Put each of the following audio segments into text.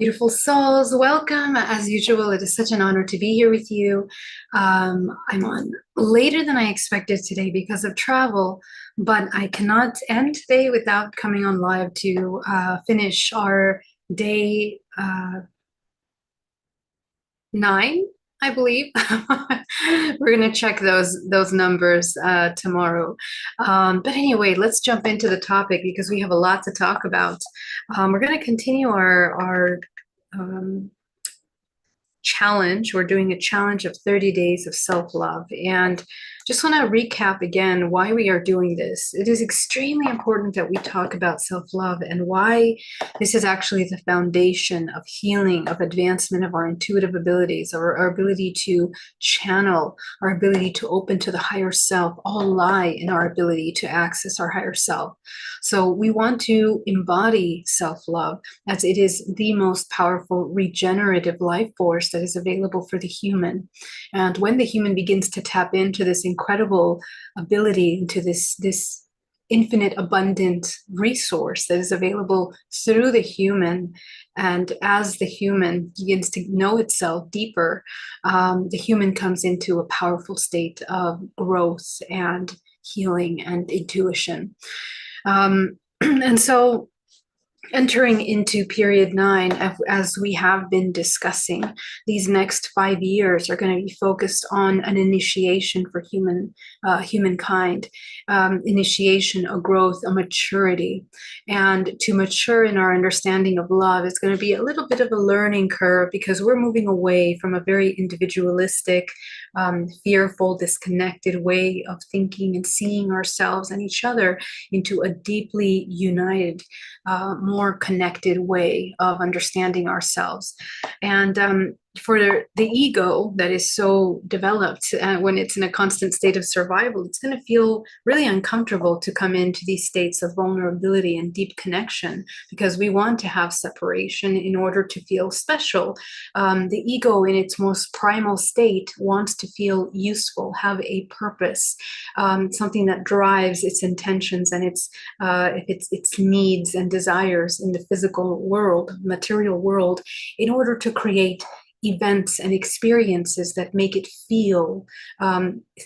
Beautiful souls, welcome. As usual, it is such an honor to be here with you. I'm on later than I expected today because of travel, but I cannot end today without coming on live to finish our day 9, I believe. We're going to check those numbers tomorrow. But anyway, let's jump into the topic because we have a lot to talk about. We're going to continue our um, challenge. We're doing a challenge of 30 days of self-love. And just want to recap again why we are doing this. It is extremely important that we talk about self-love and why this is actually the foundation of healing, of advancement of our intuitive abilities, our ability to channel, our ability to open to the higher self, all lie in our ability to access our higher self. So we want to embody self-love as it is the most powerful regenerative life force that is available for the human. And when the human begins to tap into this incredible ability, into this infinite abundant resource that is available through the human, and as the human begins to know itself deeper, the human comes into a powerful state of growth and healing and intuition. And so entering into period 9, as we have been discussing, these next 5 years are going to be focused on an initiation for humankind, initiation, a growth, a maturity. And to mature in our understanding of love is going to be a little bit of a learning curve because we're moving away from a very individualistic, fearful, disconnected way of thinking and seeing ourselves and each other into a deeply united, more connected way of understanding ourselves. And for the ego that is so developed, when it's in a constant state of survival, it's going to feel really uncomfortable to come into these states of vulnerability and deep connection because we want to have separation in order to feel special. The ego in its most primal state wants to feel useful, have a purpose, something that drives its intentions and its needs and desires in the physical world, material world, in order to create events and experiences that make it feel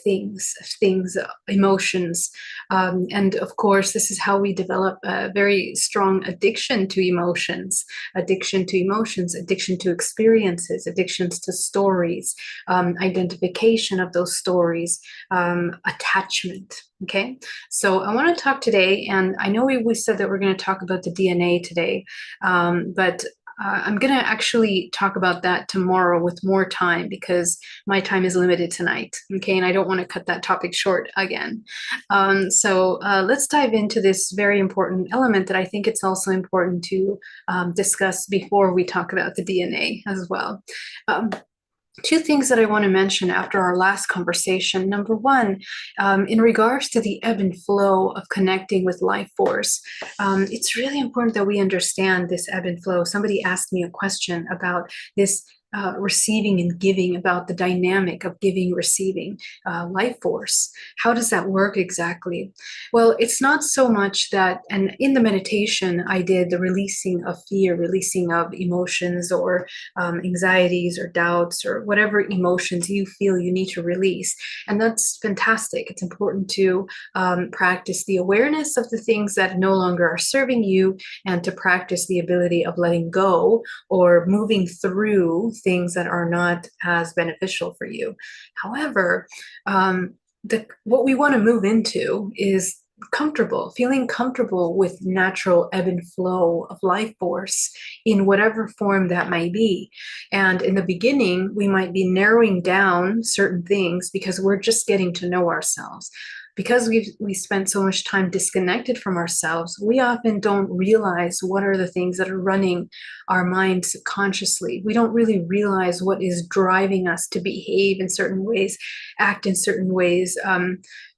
things, emotions. And of course, this is how we develop a very strong addiction to emotions, addiction to experiences, addictions to stories, identification of those stories, attachment. Okay, so I want to talk today, and I know we said that we're going to talk about the DNA today, but I'm going to actually talk about that tomorrow with more time because my time is limited tonight, okay? And I don't want to cut that topic short again. So let's dive into this very important element that I think it's also important to discuss before we talk about the DNA as well. Two things that I want to mention after our last conversation. Number one, in regards to the ebb and flow of connecting with life force, it's really important that we understand this ebb and flow. Somebody asked me a question about this receiving and giving, about the dynamic of giving, receiving, life force. How does that work exactly? Well, it's not so much that, and in the meditation, I did the releasing of fear, releasing of emotions or anxieties or doubts or whatever emotions you feel you need to release. And that's fantastic. It's important to practice the awareness of the things that no longer are serving you and to practice the ability of letting go or moving through things that are not as beneficial for you. However, what we want to move into is feeling comfortable with natural ebb and flow of life force in whatever form that may be. And in the beginning, we might be narrowing down certain things because we're just getting to know ourselves. Because we spent so much time disconnected from ourselves, we often don't realize what are the things that are running our minds consciously. We don't really realize what is driving us to behave in certain ways, act in certain ways,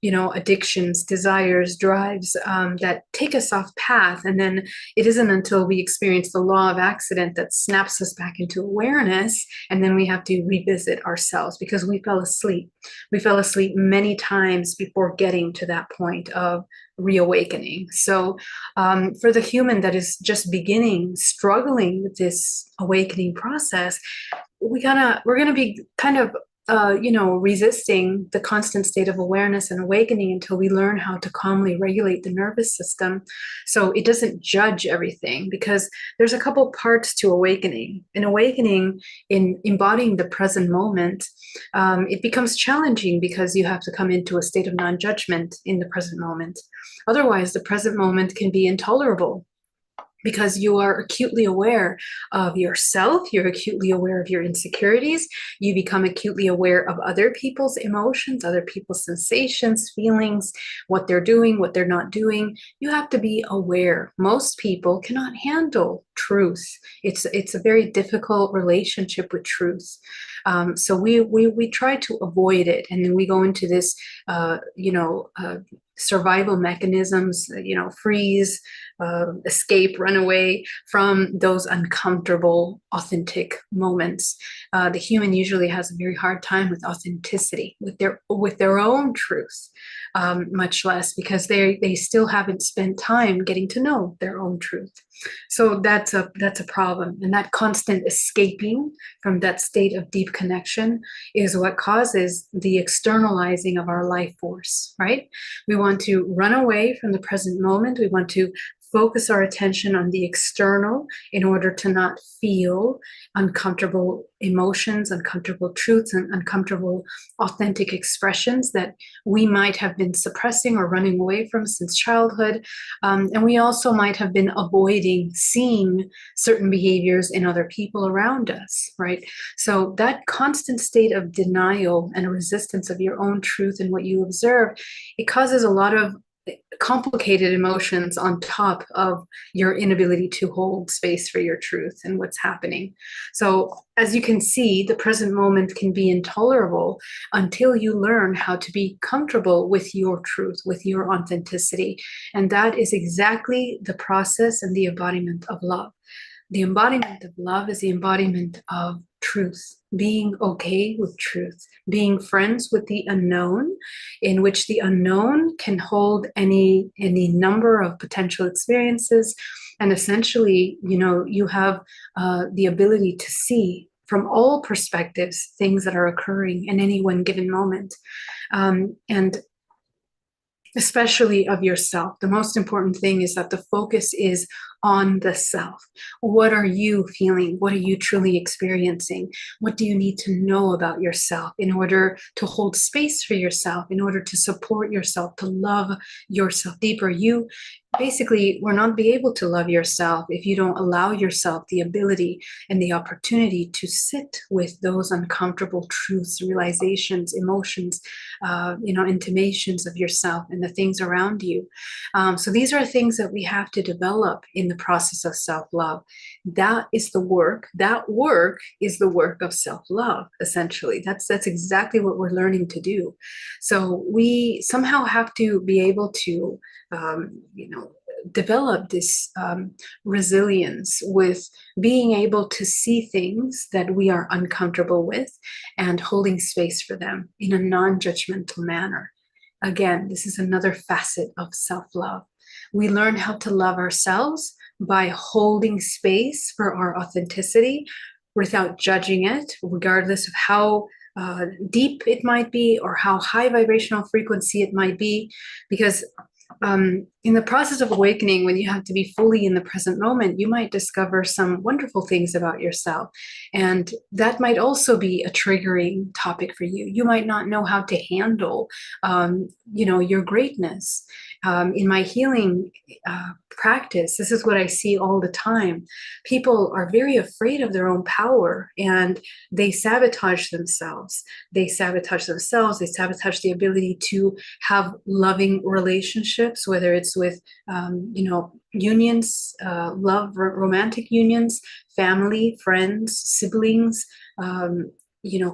addictions, desires, drives that take us off path. And then it isn't until we experience the law of accident that snaps us back into awareness. And then we have to revisit ourselves because we fell asleep. We fell asleep many times before getting to that point of reawakening. So for the human that is just beginning, struggling with this awakening process, we're gonna be kind of resisting the constant state of awareness and awakening until we learn how to calmly regulate the nervous system so it doesn't judge everything. Because there's a couple parts to awakening. In awakening, in embodying the present moment, it becomes challenging because you have to come into a state of non-judgment in the present moment. Otherwise, the present moment can be intolerable, because you are acutely aware of yourself, you're acutely aware of your insecurities, you become acutely aware of other people's emotions, other people's sensations, feelings, what they're doing, what they're not doing. You have to be aware. Most people cannot handle truth. It's a very difficult relationship with truth. So we try to avoid it, and then we go into this, survival mechanisms, freeze, escape, run away from those uncomfortable, authentic moments. The human usually has a very hard time with authenticity, with their own truth, much less because they still haven't spent time getting to know their own truth. So that's a problem, and that constant escaping from that state of deep connection is what causes the externalizing of our life force, right? We want to run away from the present moment. We want to focus our attention on the external in order to not feel uncomfortable emotions, uncomfortable truths, and uncomfortable authentic expressions that we might have been suppressing or running away from since childhood. And we also might have been avoiding seeing certain behaviors in other people around us, right? So that constant state of denial and resistance of your own truth and what you observe, it causes a lot of complicated emotions on top of your inability to hold space for your truth and what's happening. So as you can see, the present moment can be intolerable until you learn how to be comfortable with your truth, with your authenticity. And that is exactly the process and the embodiment of love. The embodiment of love is the embodiment of truth, being okay with truth, being friends with the unknown, in which the unknown can hold any number of potential experiences. And essentially, you have the ability to see from all perspectives things that are occurring in any one given moment. And especially of yourself. The most important thing is that the focus is on the self. What are you feeling? What are you truly experiencing? What do you need to know about yourself in order to hold space for yourself, in order to support yourself, to love yourself deeper? You basically will not be able to love yourself if you don't allow yourself the ability and the opportunity to sit with those uncomfortable truths, realizations, emotions, intimations of yourself and the things around you. So these are things that we have to develop in the process of self-love. That is the work. That work is the work of self-love, essentially. That's exactly what we're learning to do. So we somehow have to be able to develop this resilience with being able to see things that we are uncomfortable with and holding space for them in a non-judgmental manner. Again, this is another facet of self-love. We learn how to love ourselves by holding space for our authenticity without judging it, regardless of how deep it might be or how high vibrational frequency it might be. Because in the process of awakening, when you have to be fully in the present moment, you might discover some wonderful things about yourself. And that might also be a triggering topic for you. You might not know how to handle, your greatness. In my healing practice, this is what I see all the time. People are very afraid of their own power, and they sabotage themselves. They sabotage the ability to have loving relationships, whether it's with, unions, love, romantic unions, family, friends, siblings,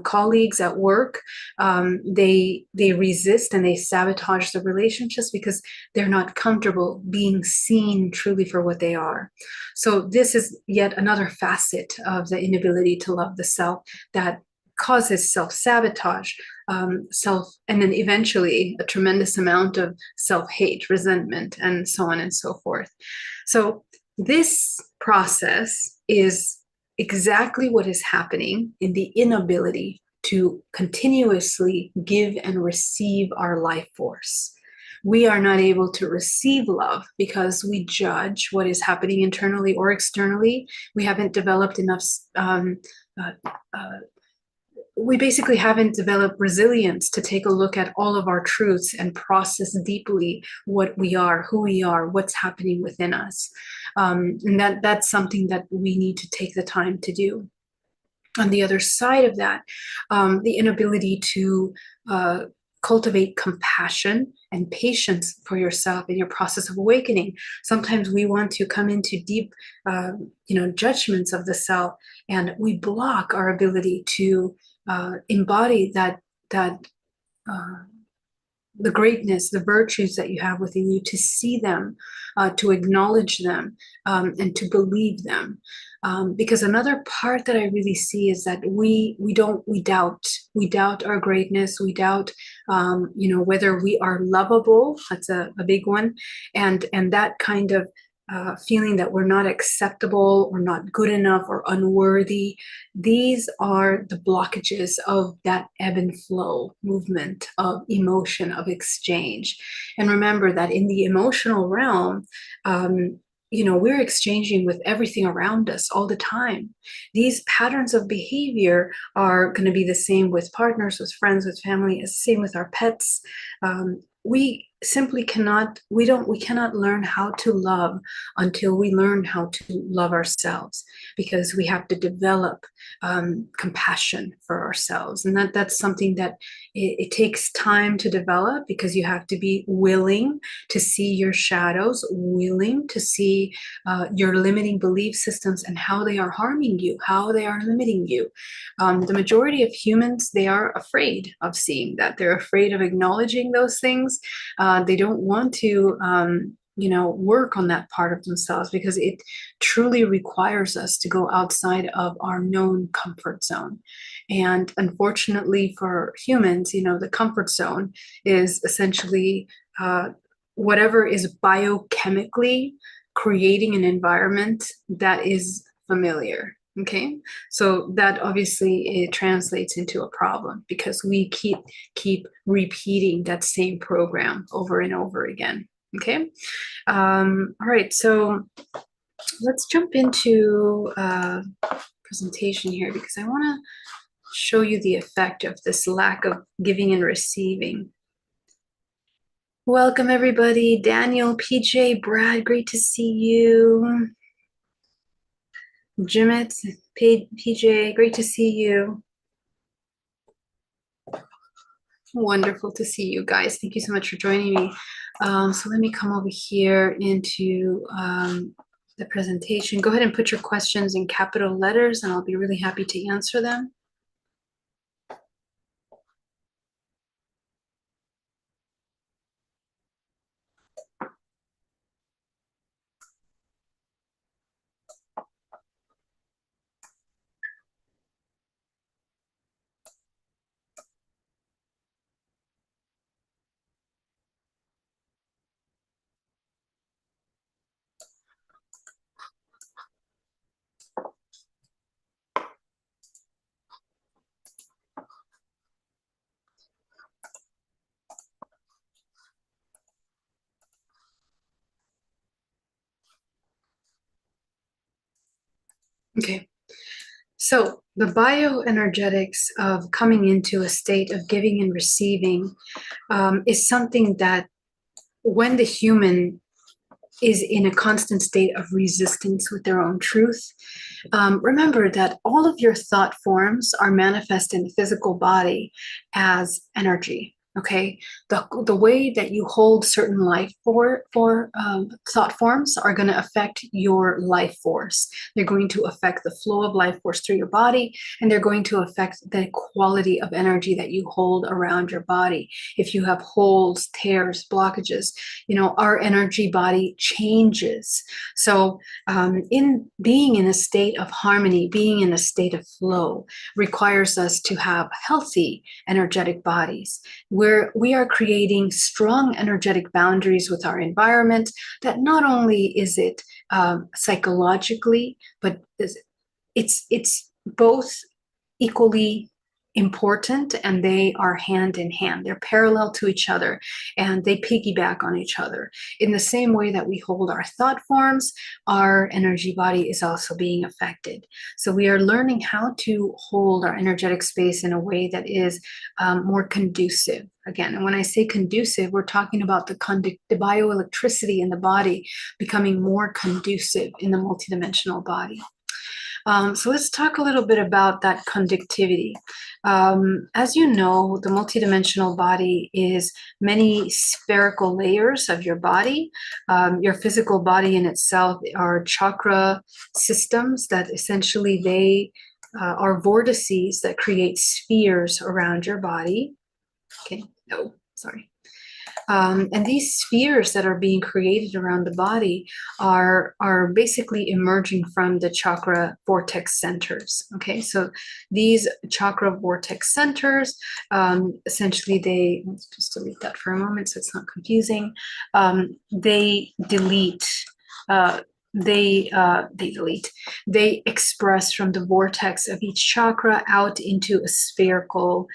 colleagues at work, they resist and they sabotage the relationships because they're not comfortable being seen truly for what they are. So this is yet another facet of the inability to love the self that causes self-sabotage, and then eventually a tremendous amount of self-hate, resentment, and so on and so forth. So this process is exactly what is happening in the inability to continuously give and receive our life force. We are not able to receive love because we judge what is happening internally or externally. We haven't developed enough we basically haven't developed resilience to take a look at all of our truths and process deeply what we are, who we are, what's happening within us. And that's something that we need to take the time to do. On the other side of that, the inability to cultivate compassion and patience for yourself in your process of awakening. Sometimes we want to come into deep, judgments of the self, and we block our ability to embody that the greatness, the virtues that you have within you, to see them, to acknowledge them, and to believe them. Because another part that I really see is that we doubt our greatness. We doubt, whether we are lovable. That's a big one, and that kind of feeling that we're not acceptable or not good enough or unworthy. These are the blockages of that ebb and flow movement of emotion, of exchange. And remember that in the emotional realm, we're exchanging with everything around us all the time. These patterns of behavior are going to be the same with partners, with friends, with family, the same with our pets. We simply cannot learn how to love until we learn how to love ourselves, because we have to develop compassion for ourselves. And that's something that it takes time to develop, because you have to be willing to see your shadows, willing to see your limiting belief systems and how they are harming you, how they are limiting you. The majority of humans, they are afraid of seeing that. They're afraid of acknowledging those things. They don't want to, work on that part of themselves, because it truly requires us to go outside of our known comfort zone. And unfortunately for humans, the comfort zone is essentially whatever is biochemically creating an environment that is familiar. Okay, so that obviously it translates into a problem, because we keep repeating that same program over and over again. Okay, all right, so let's jump into presentation here, because I want to show you the effect of this lack of giving and receiving. Welcome everybody, Daniel, PJ, Brad, great to see you. Jimmet, PJ, great to see you. Wonderful to see you guys. Thank you so much for joining me. So let me come over here into the presentation. Go ahead and put your questions in capital letters, and I'll be really happy to answer them. Okay, so the bioenergetics of coming into a state of giving and receiving is something that, when the human is in a constant state of resistance with their own truth, remember that all of your thought forms are manifest in the physical body as energy. Okay, the way that you hold certain life thought forms are going to affect your life force. They're going to affect the flow of life force through your body, and they're going to affect the quality of energy that you hold around your body. If you have holes, tears, blockages, our energy body changes. So in being in a state of harmony, being in a state of flow requires us to have healthy energetic bodies, where we are creating strong energetic boundaries with our environment. That not only is it psychologically, but it's both equally important, and they are hand in hand. They're parallel to each other, and they piggyback on each other. In the same way that we hold our thought forms, our energy body is also being affected. So we are learning how to hold our energetic space in a way that is more conducive. Again, and when I say conducive, we're talking about the bioelectricity in the body becoming more conducive in the multidimensional body. So let's talk a little bit about that conductivity. As you know, the multidimensional body is many spherical layers of your body. Your physical body in itself are chakra systems that essentially they are vortices that create spheres around your body. Okay, no, sorry. And these spheres that are being created around the body are basically emerging from the chakra vortex centers. Okay, so these chakra vortex centers, essentially let's just delete that for a moment so it's not confusing. They delete. They express from the vortex of each chakra out into a spherical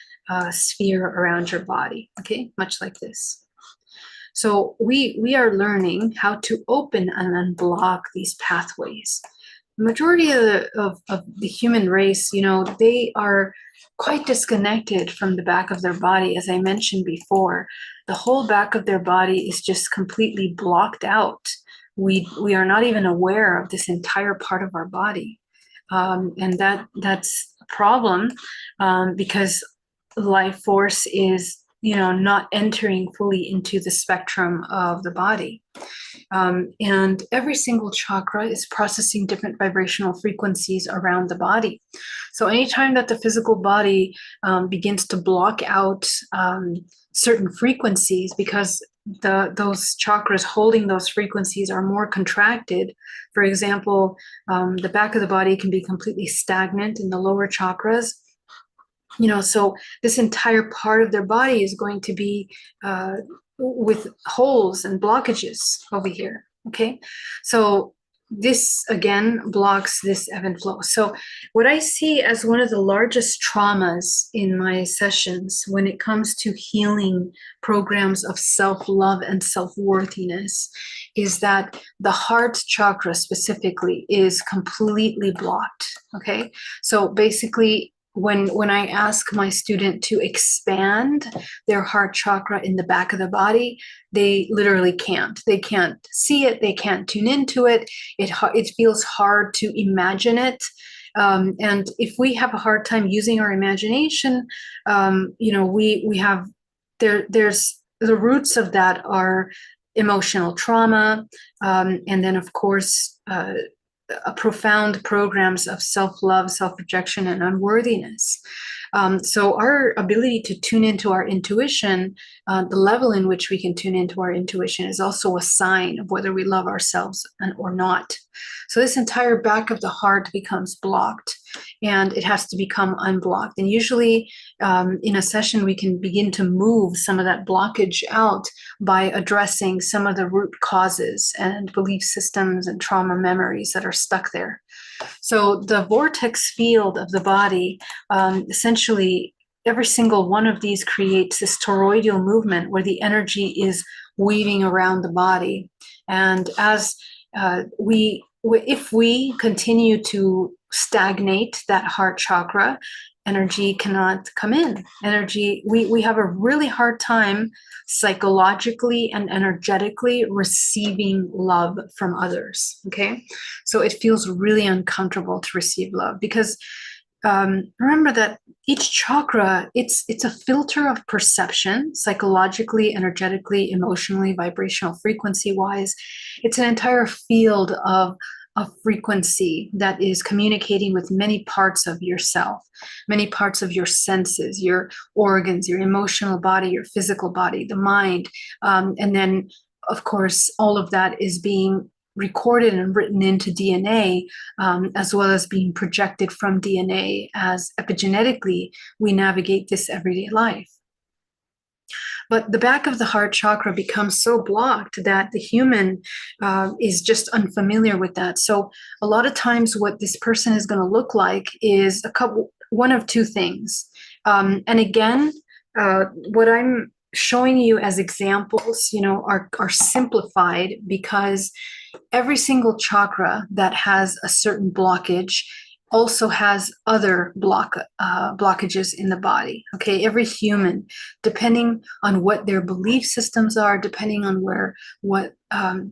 sphere around your body. Okay, much like this. So we are learning how to open and unblock these pathways. The majority of the human race, they are quite disconnected from the back of their body. As I mentioned before, the whole back of their body is just completely blocked out. We are not even aware of this entire part of our body. And that's a problem because life force is not entering fully into the spectrum of the body. And every single chakra is processing different vibrational frequencies around the body. So anytime that the physical body begins to block out certain frequencies, because those chakras holding those frequencies are more contracted. For example, the back of the body can be completely stagnant in the lower chakras. So this entire part of their body is going to be with holes and blockages over here. Okay, so this again blocks this ebb and flow. So what I see as one of the largest traumas in my sessions when it comes to healing programs of self-love and self-worthiness is that the heart chakra specifically is completely blocked. Okay, so basically when I ask my student to expand their heart chakra in the back of the body, they literally can't. They can't see it. They can't tune into it. It feels hard to imagine it. And if we have a hard time using our imagination, we have there's the roots of that are emotional trauma, and then of course profound programs of self-love, self-rejection, and unworthiness. So our ability to tune into our intuition, the level in which we can tune into our intuition is also a sign of whether we love ourselves or not. So this entire back of the heart becomes blocked, and it has to become unblocked. And usually in a session, we can begin to move some of that blockage out by addressing some of the root causes and belief systems and trauma memories that are stuck there. So the vortex field of the body, essentially every single one of these creates this toroidal movement where the energy is weaving around the body. And as if we continue to stagnate that heart chakra, energy cannot come in. We have a really hard time psychologically and energetically receiving love from others. Okay, so it feels really uncomfortable to receive love because remember that each chakra, it's a filter of perception, psychologically, energetically, emotionally, vibrational frequency wise. It's an entire field of frequency that is communicating with many parts of yourself, many parts of your senses, your organs, your emotional body, your physical body, the mind. And then, of course, all of that is being recorded and written into DNA, as well as being projected from DNA as epigenetically we navigate this everyday life. But the back of the heart chakra becomes so blocked that the human is just unfamiliar with that. So a lot of times what this person is going to look like is one of two things. And again, what I'm showing you as examples, are simplified because every single chakra that has a certain blockage also has other blockages in the body. Okay, every human, depending on what their belief systems are, depending on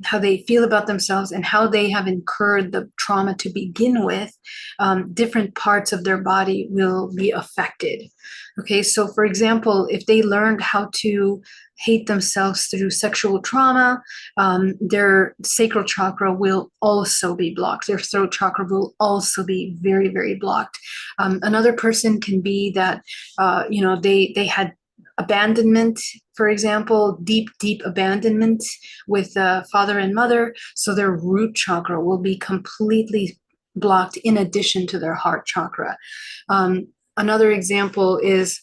how they feel about themselves and how they have incurred the trauma to begin with, different parts of their body will be affected. Okay, so for example, if they learned how to hate themselves through sexual trauma, their sacral chakra will also be blocked. Their throat chakra will also be very, very blocked. Another person can be that, they had abandonment, for example, deep, deep abandonment with father and mother. So their root chakra will be completely blocked in addition to their heart chakra. Another example is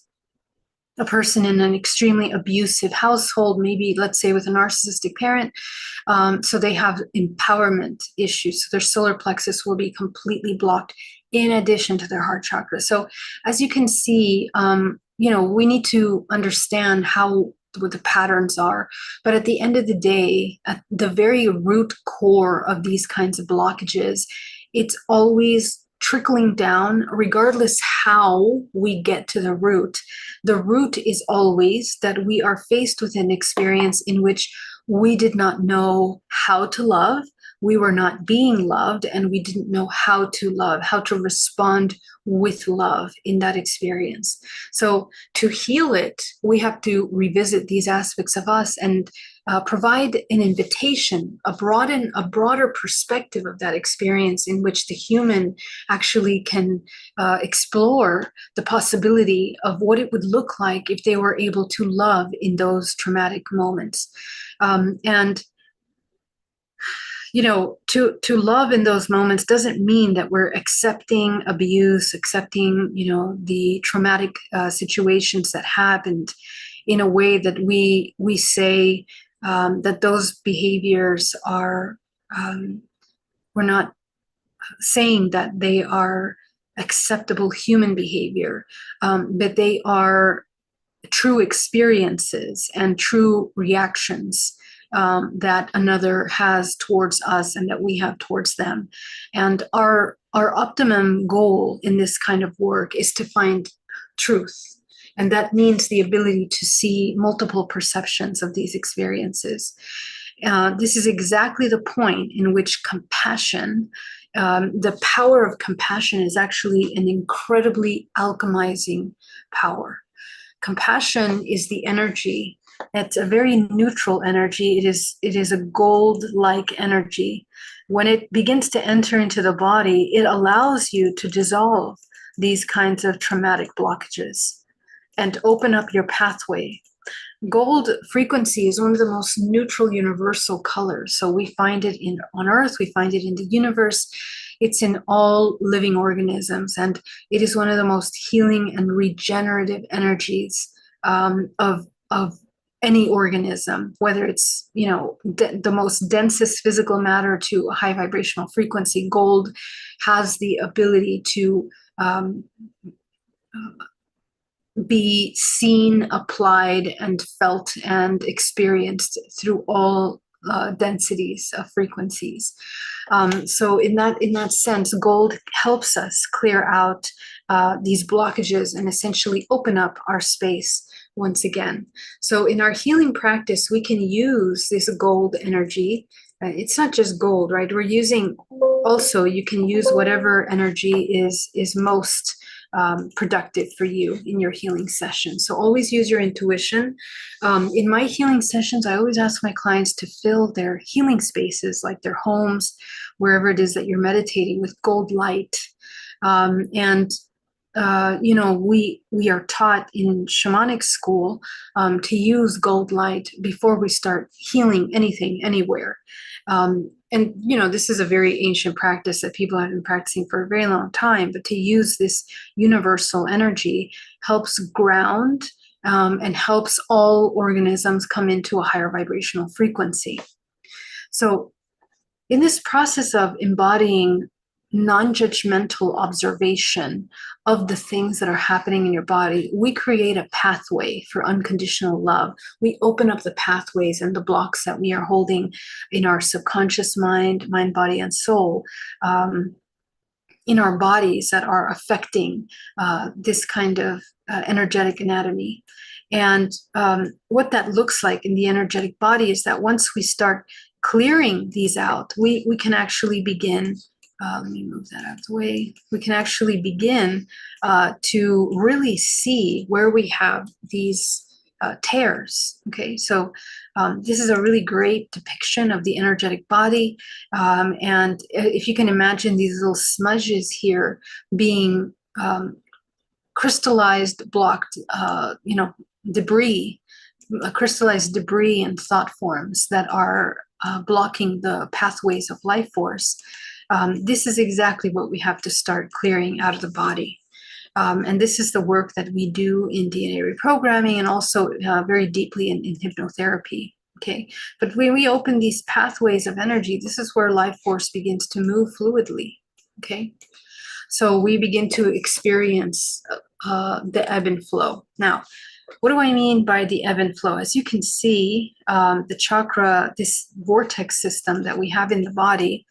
a person in an extremely abusive household, maybe let's say with a narcissistic parent. So they have empowerment issues. So their solar plexus will be completely blocked in addition to their heart chakra. So as you can see, we need to understand what the patterns are. But at the end of the day, at the very root core of these kinds of blockages, it's always trickling down, regardless how we get to the root. The root is always that we are faced with an experience in which we did not know how to love, we were not being loved, and we didn't know how to love, how to respond with love in that experience. So to heal it, we have to revisit these aspects of us and provide an invitation, a broader perspective of that experience in which the human actually can explore the possibility of what it would look like if they were able to love in those traumatic moments. And to love in those moments doesn't mean that we're accepting abuse, accepting, the traumatic situations that happened in a way that we say that those behaviors are, we're not saying that they are acceptable human behavior, but they are true experiences and true reactions that another has towards us and that we have towards them. And our optimum goal in this kind of work is to find truth. And that means the ability to see multiple perceptions of these experiences. This is exactly the point in which compassion, the power of compassion is actually an incredibly alchemizing power. Compassion is the energy. It's a very neutral energy. It is a gold-like energy. When it begins to enter into the body, it allows you to dissolve these kinds of traumatic blockages and open up your pathway. Gold frequency is one of the most neutral universal colors. So we find it on Earth, we find it in the universe. It's in all living organisms, and it is one of the most healing and regenerative energies of any organism, whether it's the most densest physical matter to a high vibrational frequency. Gold has the ability to be seen, applied, and felt and experienced through all densities of frequencies. So in that sense, gold helps us clear out these blockages and essentially open up our space once again. So in our healing practice, we can use this gold energy. It's not just gold, right? We're using also, you can use whatever energy is most productive for you in your healing session. So always use your intuition. In my healing sessions, I always ask my clients to fill their healing spaces, like their homes, wherever it is that you're meditating, with gold light. We are taught in shamanic school to use gold light before we start healing anything, anywhere. This is a very ancient practice that people have been practicing for a very long time, but to use this universal energy helps ground and helps all organisms come into a higher vibrational frequency. So in this process of embodying non-judgmental observation of the things that are happening in your body, we create a pathway for unconditional love. We open up the pathways and the blocks that we are holding in our subconscious mind, body, and soul, in our bodies that are affecting this kind of energetic anatomy. And what that looks like in the energetic body is that once we start clearing these out, we can actually begin. Let me move that out of the way. We can actually begin to really see where we have these tears. Okay, so this is a really great depiction of the energetic body. And if you can imagine these little smudges here being crystallized, blocked, debris, crystallized debris and thought forms that are blocking the pathways of life force. This is exactly what we have to start clearing out of the body. And this is the work that we do in DNA reprogramming and also very deeply in hypnotherapy. Okay, but when we open these pathways of energy, this is where life force begins to move fluidly. Okay, so we begin to experience the ebb and flow. Now, what do I mean by the ebb and flow? As you can see, the chakra, this vortex system that we have in the body,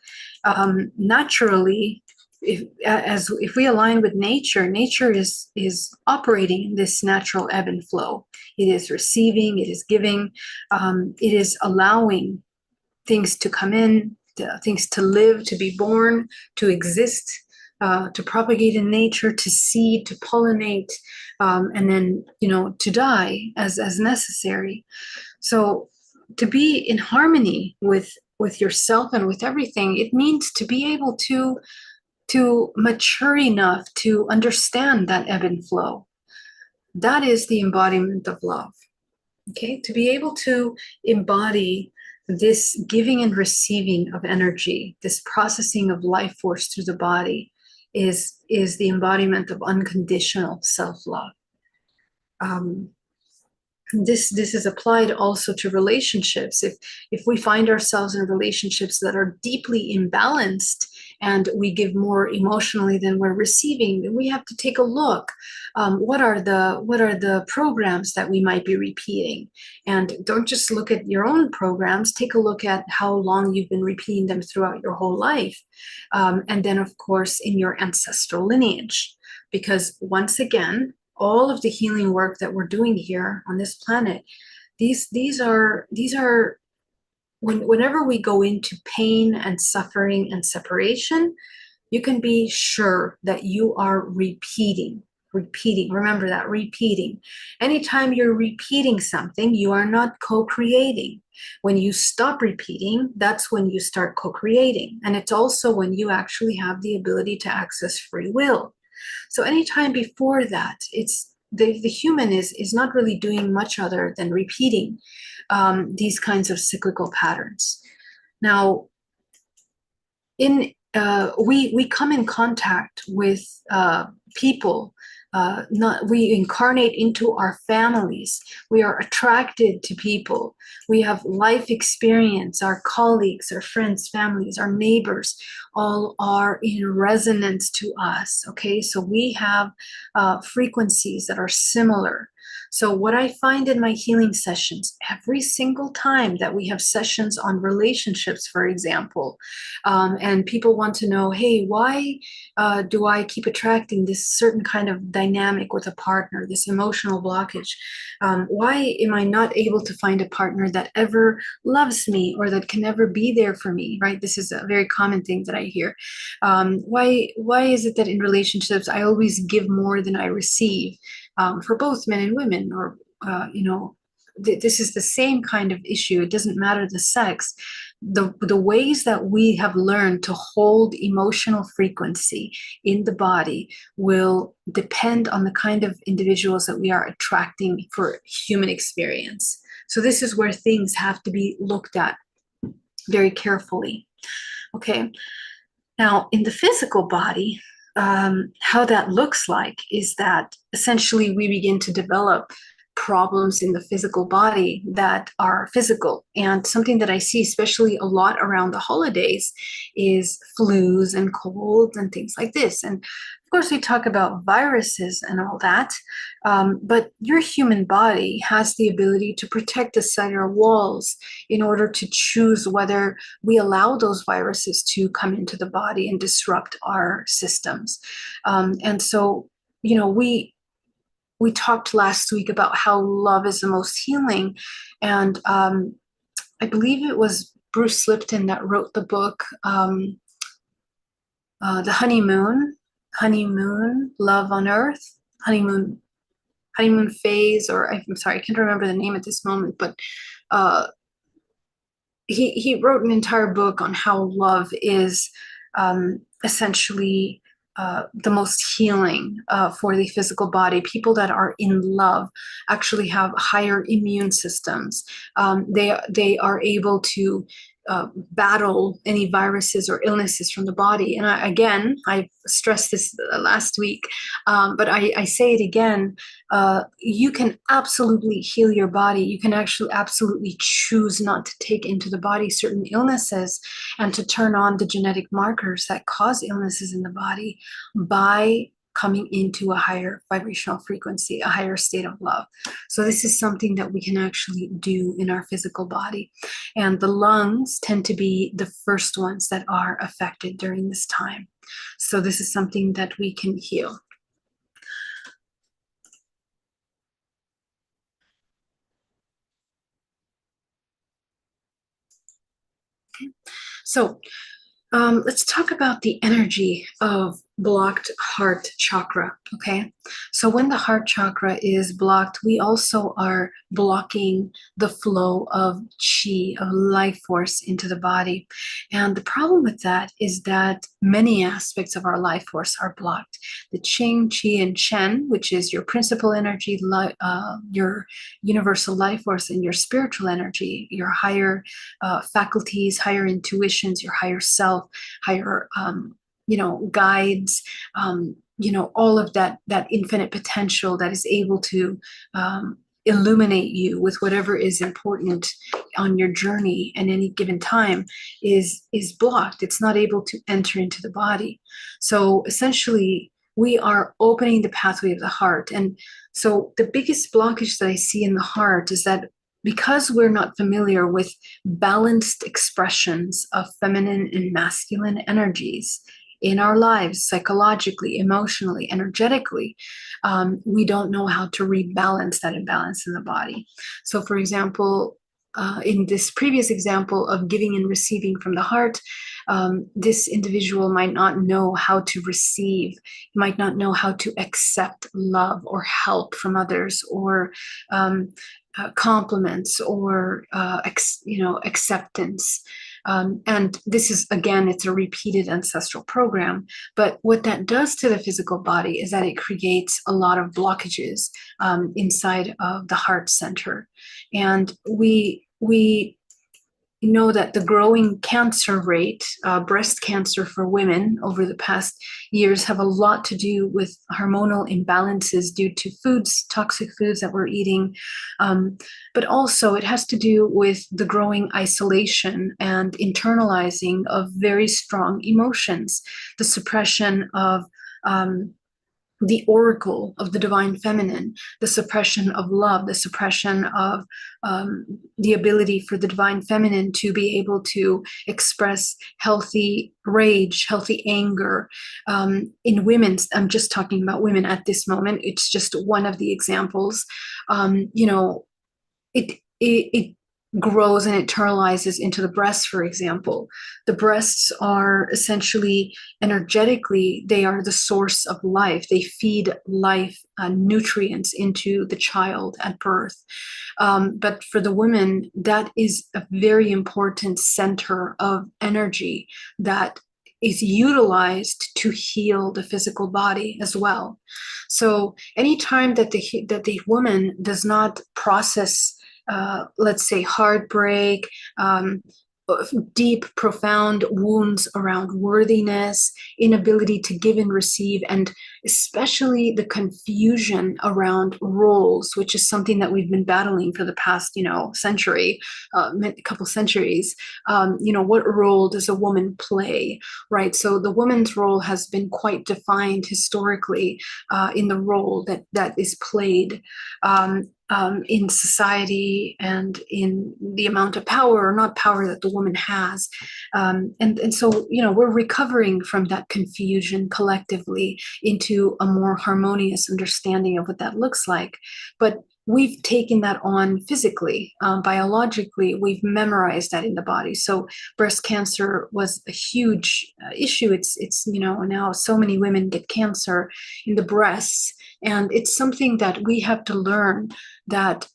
naturally, if we align with nature, nature is operating in this natural ebb and flow. It is receiving, it is giving, it is allowing things to come in, things to live, to be born, to exist, to propagate in nature, to seed, to pollinate, and then, to die as necessary. So to be in harmony with yourself and with everything, it means to be able to mature enough to understand that ebb and flow. That is the embodiment of love. Okay, to be able to embody this giving and receiving of energy, this processing of life force through the body, is the embodiment of unconditional self-love. This is applied also to relationships. If we find ourselves in relationships that are deeply imbalanced and we give more emotionally than we're receiving, then we have to take a look. What are the programs that we might be repeating? And don't just look at your own programs. Take a look at how long you've been repeating them throughout your whole life, and then of course in your ancestral lineage, because once again, all of the healing work that we're doing here on this planet, these are whenever we go into pain and suffering and separation, you can be sure that you are repeating. Remember that, repeating. Anytime you're repeating something, you are not co-creating. When you stop repeating, that's when you start co-creating. And it's also when you actually have the ability to access free will. So anytime before that, it's the human is not really doing much other than repeating these kinds of cyclical patterns. Now, we come in contact with people. We incarnate into our families. We are attracted to people. We have life experience. Our colleagues, our friends, families, our neighbors, all are in resonance to us. Okay, so we have frequencies that are similar. So what I find in my healing sessions, every single time that we have sessions on relationships, for example, and people want to know, hey, why do I keep attracting this certain kind of dynamic with a partner, this emotional blockage? Why am I not able to find a partner that ever loves me or that can never be there for me, right? This is a very common thing that I hear. Why is it that in relationships I always give more than I receive, for both men and women? Or this is the same kind of issue. It doesn't matter the sex. The ways that we have learned to hold emotional frequency in the body will depend on the kind of individuals that we are attracting for human experience. So this is where things have to be looked at very carefully. Okay. Now, in the physical body, how that looks like is that essentially we begin to develop problems in the physical body that are physical. And something that I see especially a lot around the holidays is flus and colds and things like this. And of course, we talk about viruses and all that, but your human body has the ability to protect the cellular walls in order to choose whether we allow those viruses to come into the body and disrupt our systems. And so, we talked last week about how love is the most healing. And I believe it was Bruce Lipton that wrote the book, The Honeymoon, Love on Earth, Honeymoon Phase, or I'm sorry, I can't remember the name at this moment, but he wrote an entire book on how love is essentially the most healing for the physical body. People that are in love actually have higher immune systems. They are able to battle any viruses or illnesses from the body. And I stressed this last week, but I say it again. You can absolutely heal your body. You can actually absolutely choose not to take into the body certain illnesses and to turn on the genetic markers that cause illnesses in the body by coming into a higher vibrational frequency, a higher state of love. So this is something that we can actually do in our physical body. And the lungs tend to be the first ones that are affected during this time. So this is something that we can heal. Okay. So let's talk about the energy of blocked heart chakra. Okay. So when the heart chakra is blocked, we also are blocking the flow of chi, of life force into the body. And the problem with that is that many aspects of our life force are blocked. The qing, qi, and chen, which is your principal energy, your universal life force, and your spiritual energy, your higher faculties, higher intuitions, your higher self, higher guides, all of that infinite potential that is able to illuminate you with whatever is important on your journey at any given time is blocked. It's not able to enter into the body. So essentially, we are opening the pathway of the heart. And so the biggest blockage that I see in the heart is that because we're not familiar with balanced expressions of feminine and masculine energies in our lives, psychologically, emotionally, energetically, we don't know how to rebalance that imbalance in the body. So, for example, in this previous example of giving and receiving from the heart, this individual might not know how to receive, might not know how to accept love or help from others, or compliments, or acceptance. And this is, again, it's a repeated ancestral program. But what that does to the physical body is that it creates a lot of blockages inside of the heart center. And we know that the growing cancer rate, breast cancer for women over the past years, have a lot to do with hormonal imbalances due to toxic foods that we're eating. But also it has to do with the growing isolation and internalizing of very strong emotions, the suppression of the oracle of the divine feminine, the suppression of love, the suppression of the ability for the divine feminine to be able to express healthy rage, healthy anger. In women, I'm just talking about women at this moment. It's just one of the examples. It grows and it internalizes into the breasts, for example. The breasts are essentially energetically, they are the source of life. They feed life nutrients into the child at birth. But for the woman, that is a very important center of energy that is utilized to heal the physical body as well. So anytime that the woman does not process, let's say, heartbreak, deep, profound wounds around worthiness, inability to give and receive, and especially the confusion around roles, which is something that we've been battling for the past, century, couple centuries. What role does a woman play, right? So the woman's role has been quite defined historically in the role that is played in society and in the amount of power or not power that the woman has. And so, we're recovering from that confusion collectively into a more harmonious understanding of what that looks like. But we've taken that on physically, biologically, we've memorized that in the body. So breast cancer was a huge issue. It's now so many women get cancer in the breasts. And it's something that we have to learn, that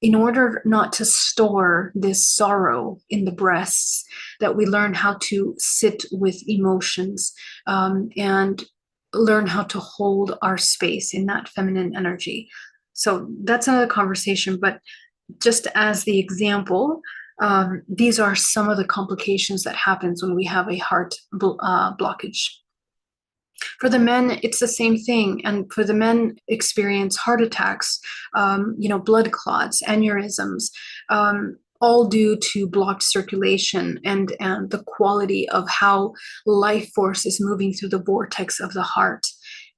in order not to store this sorrow in the breasts, that we learn how to sit with emotions and learn how to hold our space in that feminine energy. So that's another conversation, but just as the example, these are some of the complications that happens when we have a heart blockage. For the men, it's the same thing. And for the men, experience heart attacks, blood clots, aneurysms, all due to blocked circulation and the quality of how life force is moving through the vortex of the heart.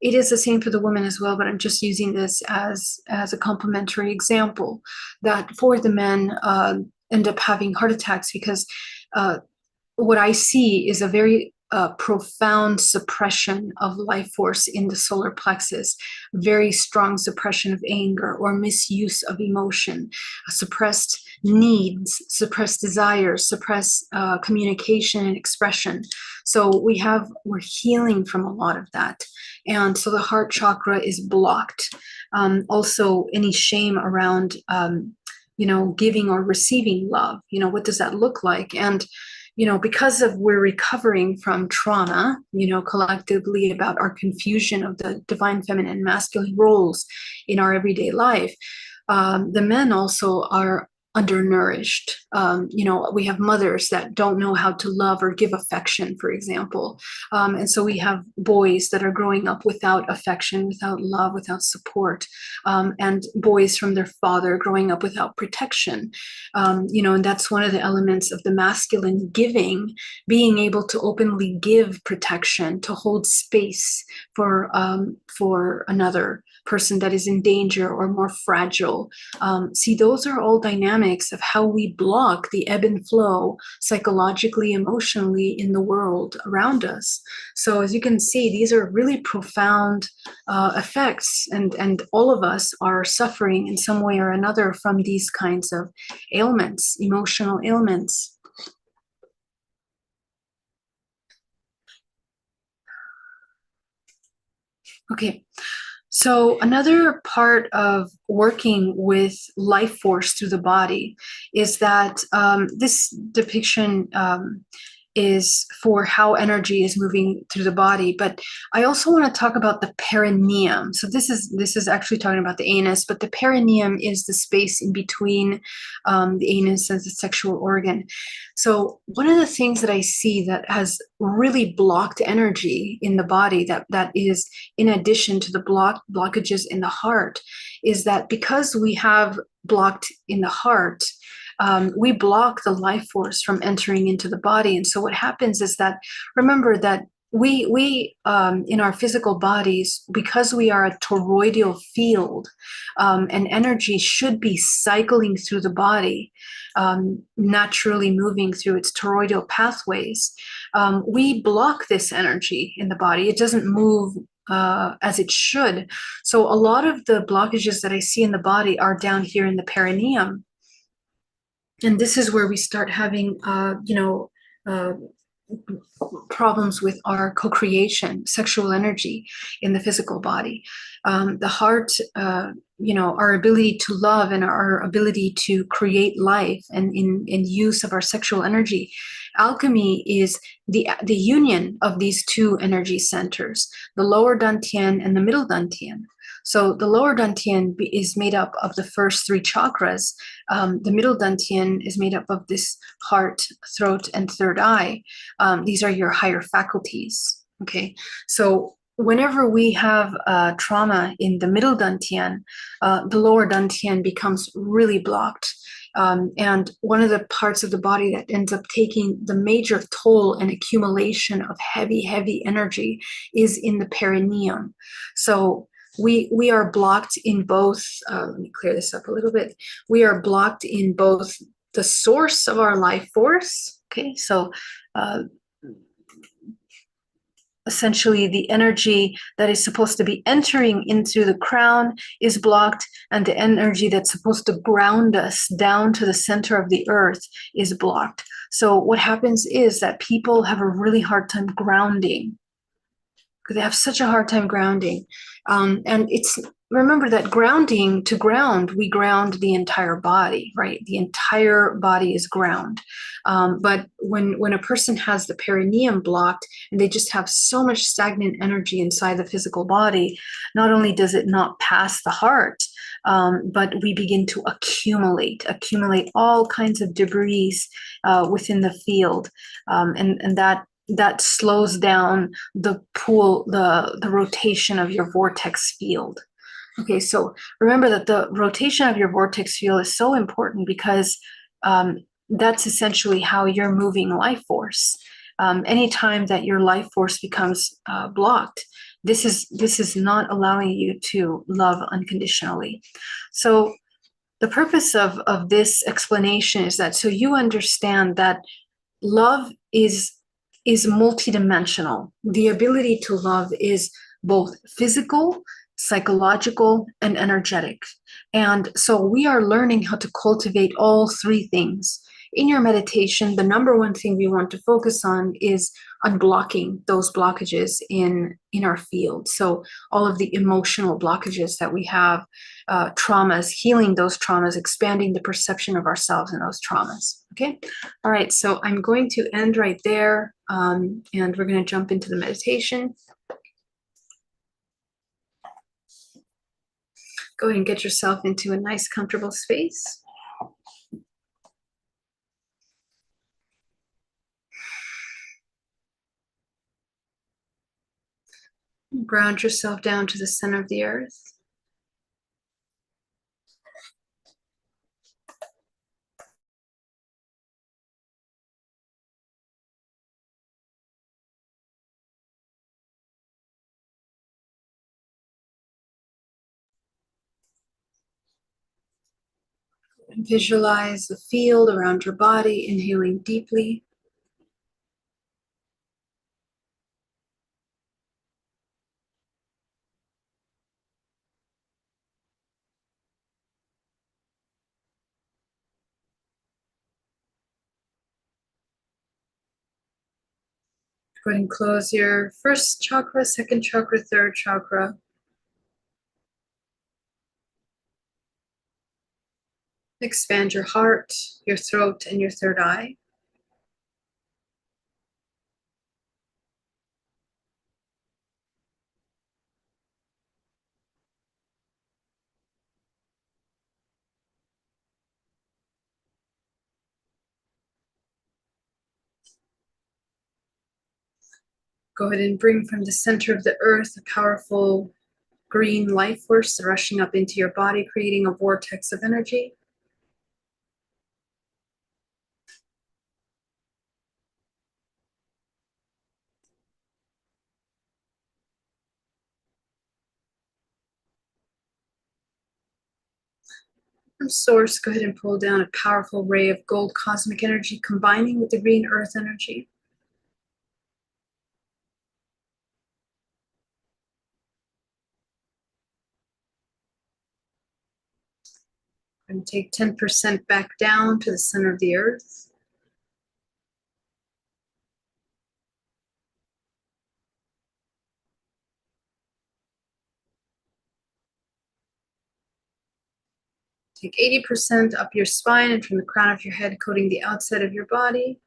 It is the same for the woman as well, but I'm just using this as a complementary example, that for the men end up having heart attacks because what I see is a very profound suppression of life force in the solar plexus, very strong suppression of anger or misuse of emotion, suppressed needs, suppressed desires, suppressed communication and expression. So we're healing from a lot of that. And so the heart chakra is blocked. Also, any shame around, giving or receiving love, what does that look like? And because we're recovering from trauma, collectively about our confusion of the divine feminine and masculine roles in our everyday life, the men also are undernourished. We have mothers that don't know how to love or give affection, for example. And so we have boys that are growing up without affection, without love, without support, and boys from their father growing up without protection. And that's one of the elements of the masculine giving, being able to openly give protection, to hold space for another person that is in danger or more fragile. See, those are all dynamics of how we block the ebb and flow psychologically, emotionally in the world around us. So as you can see, these are really profound effects, and all of us are suffering in some way or another from these kinds of ailments, emotional ailments. Okay. So another part of working with life force through the body is that this depiction is for how energy is moving through the body. But I also want to talk about the perineum. So this is actually talking about the anus, but the perineum is the space in between the anus and the sexual organ. So one of the things that I see that has really blocked energy in the body, that is in addition to the blockages in the heart, is that because we have blocked in the heart, we block the life force from entering into the body. And so what happens is that, remember that we in our physical bodies, because we are a toroidal field, and energy should be cycling through the body, naturally moving through its toroidal pathways. We block this energy in the body. It doesn't move as it should. So a lot of the blockages that I see in the body are down here in the perineum. And this is where we start having, uh, problems with our co-creation, sexual energy in the physical body. The heart, our ability to love and our ability to create life and in use of our sexual energy. Alchemy is the union of these two energy centers, the lower dantian and the middle dantian. So the lower dantian is made up of the first three chakras. The middle dantian is made up of this heart, throat, and third eye. These are your higher faculties. Okay, so whenever we have trauma in the middle dantian, the lower dantian becomes really blocked. And one of the parts of the body that ends up taking the major toll and accumulation of heavy, heavy energy is in the perineum. So we are blocked in both, let me clear this up a little bit. We are blocked in both the source of our life force. Okay, so essentially the energy that is supposed to be entering into the crown is blocked, and the energy that's supposed to ground us down to the center of the earth is blocked. So what happens is that people have a really hard time grounding, because they have such a hard time grounding. And it's, remember that grounding, to ground, we ground the entire body, right? The entire body is ground. But when a person has the perineum blocked and they just have so much stagnant energy inside the physical body, not only does it not pass the heart, but we begin to accumulate all kinds of debris within the field. And that slows down the pool, the rotation of your vortex field. Okay, so remember that the rotation of your vortex field is so important, because that's essentially how you're moving life force. Anytime that your life force becomes blocked, this is not allowing you to love unconditionally. So the purpose of this explanation is that so you understand that love is multidimensional. The ability to love is both physical, psychological, and energetic. And so we are learning how to cultivate all three things. In your meditation, the number one thing we want to focus on is unblocking those blockages in our field. So all of the emotional blockages that we have, traumas, healing those traumas, expanding the perception of ourselves in those traumas. Okay. All right. So I'm going to end right there, and we're going to jump into the meditation. Go ahead and get yourself into a nice, comfortable space. Ground yourself down to the center of the earth. And visualize the field around your body, inhaling deeply. Go ahead and close your first chakra, second chakra, third chakra. Expand your heart, your throat, and your third eye. Go ahead and bring from the center of the earth a powerful green life force rushing up into your body, creating a vortex of energy. From source, go ahead and pull down a powerful ray of gold cosmic energy combining with the green earth energy. And take 10% back down to the center of the earth. Take 80% up your spine and from the crown of your head, coating the outside of your body.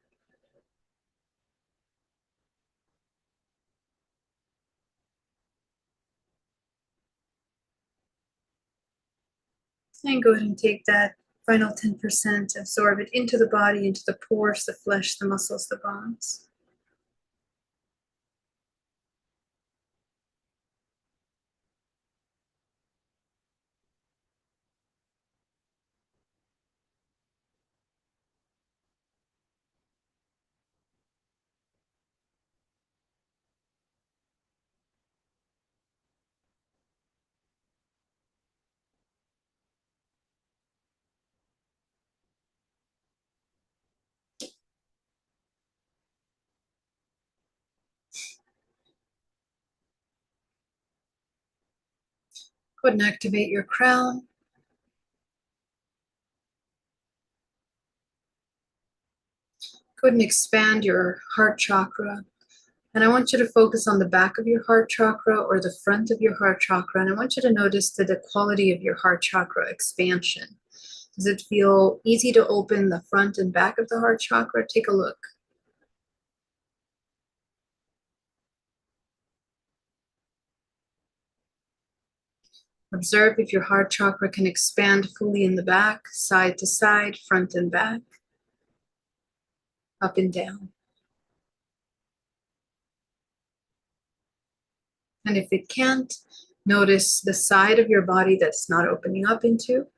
And go ahead and take that final 10%, absorb it into the body, into the pores, the flesh, the muscles, the bones. Go ahead and activate your crown. Go ahead and expand your heart chakra. And I want you to focus on the back of your heart chakra or the front of your heart chakra. And I want you to notice the quality of your heart chakra expansion. Does it feel easy to open the front and back of the heart chakra? Take a look. Observe if your heart chakra can expand fully in the back, side to side, front and back, up and down. And if it can't, notice the side of your body that's not opening up into.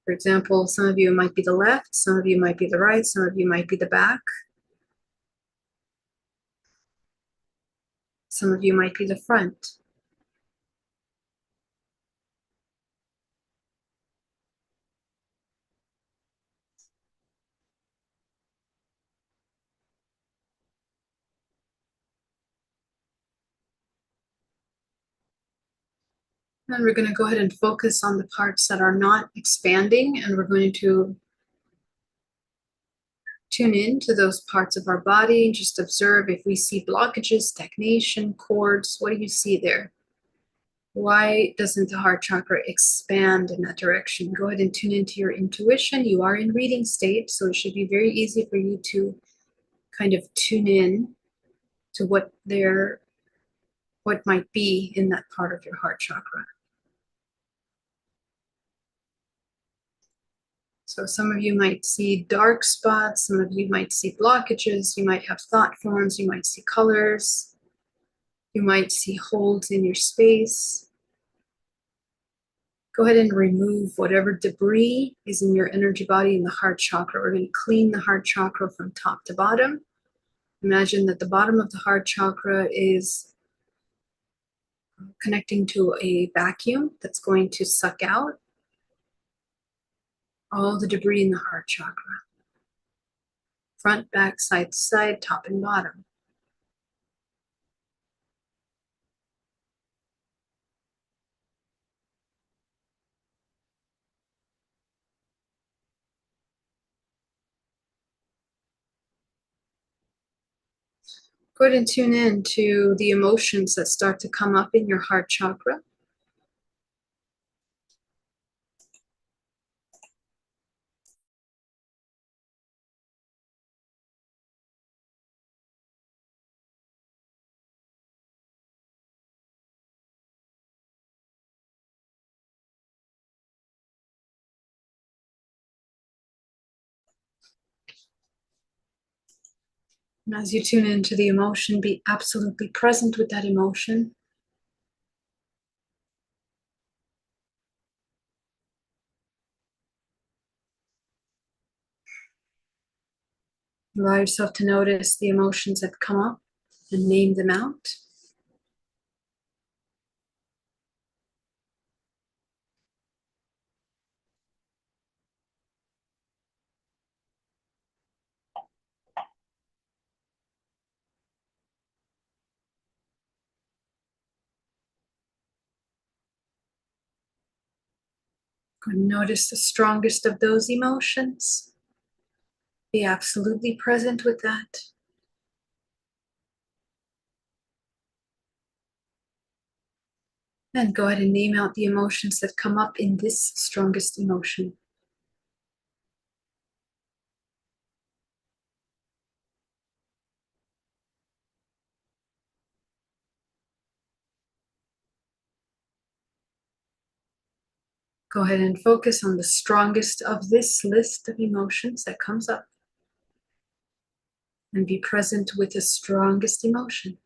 For example, some of you might be the left, some of you might be the right, some of you might be the back. Some of you might be the front. And we're going to go ahead and focus on the parts that are not expanding, and we're going to tune in to those parts of our body and just observe if we see blockages, stagnation, cords. What do you see there? Why doesn't the heart chakra expand in that direction? Go ahead and tune into your intuition. You are in reading state, so it should be very easy for you to kind of tune in to what might be in that part of your heart chakra. So some of you might see dark spots, some of you might see blockages, you might have thought forms, you might see colors, you might see holes in your space. Go ahead and remove whatever debris is in your energy body in the heart chakra. We're going to clean the heart chakra from top to bottom. Imagine that the bottom of the heart chakra is connecting to a vacuum that's going to suck out all the debris in the heart chakra. Front, back, side to side, top and bottom. Go ahead and tune in to the emotions that start to come up in your heart chakra. And as you tune into the emotion, be absolutely present with that emotion. Allow yourself to notice the emotions that come up and name them out. Go and notice the strongest of those emotions. Be absolutely present with that. And go ahead and name out the emotions that come up in this strongest emotion. Go ahead and focus on the strongest of this list of emotions that comes up. And be present with the strongest emotion.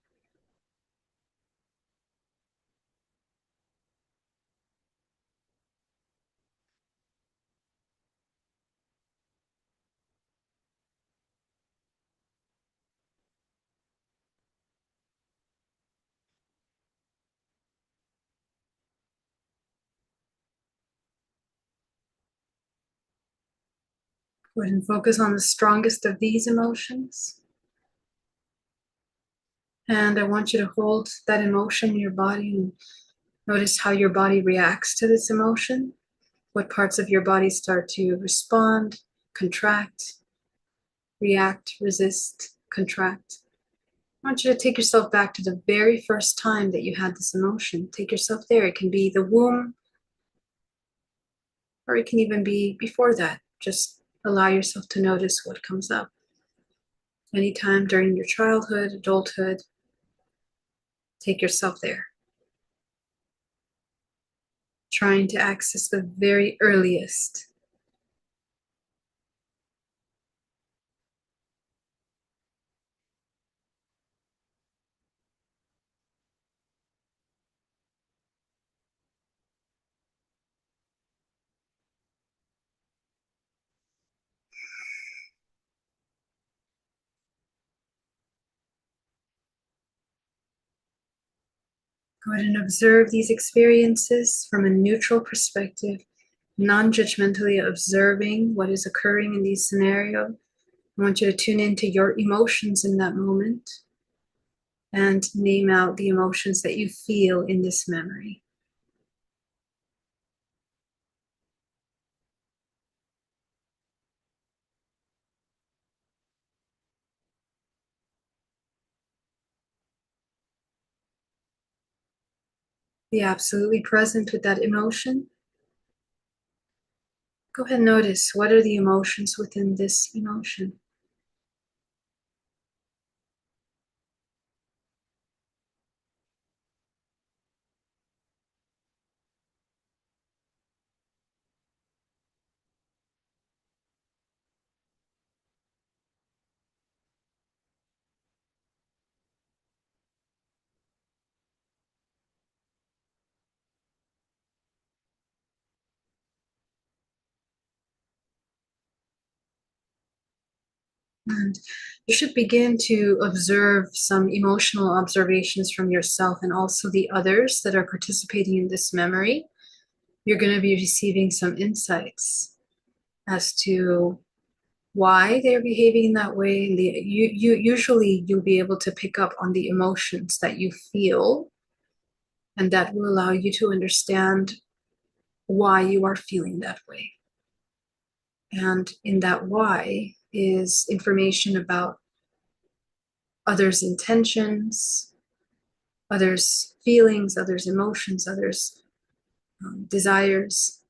Go ahead and focus on the strongest of these emotions. And I want you to hold that emotion in your body and notice how your body reacts to this emotion. What parts of your body start to respond, contract, react, resist, contract. I want you to take yourself back to the very first time that you had this emotion. Take yourself there. It can be the womb, or it can even be before that. Just allow yourself to notice what comes up. Anytime during your childhood, adulthood, take yourself there. Trying to access the very earliest. Go ahead and observe these experiences from a neutral perspective, non-judgmentally observing what is occurring in these scenarios. I want you to tune into your emotions in that moment and name out the emotions that you feel in this memory. Be absolutely present with that emotion. Go ahead and notice, what are the emotions within this emotion? And you should begin to observe some emotional observations from yourself and also the others that are participating in this memory. You're going to be receiving some insights as to why they're behaving in that way. And usually you'll be able to pick up on the emotions that you feel, and that will allow you to understand why you are feeling that way. And in that why is information about others' intentions, others' feelings, others' emotions, others' desires.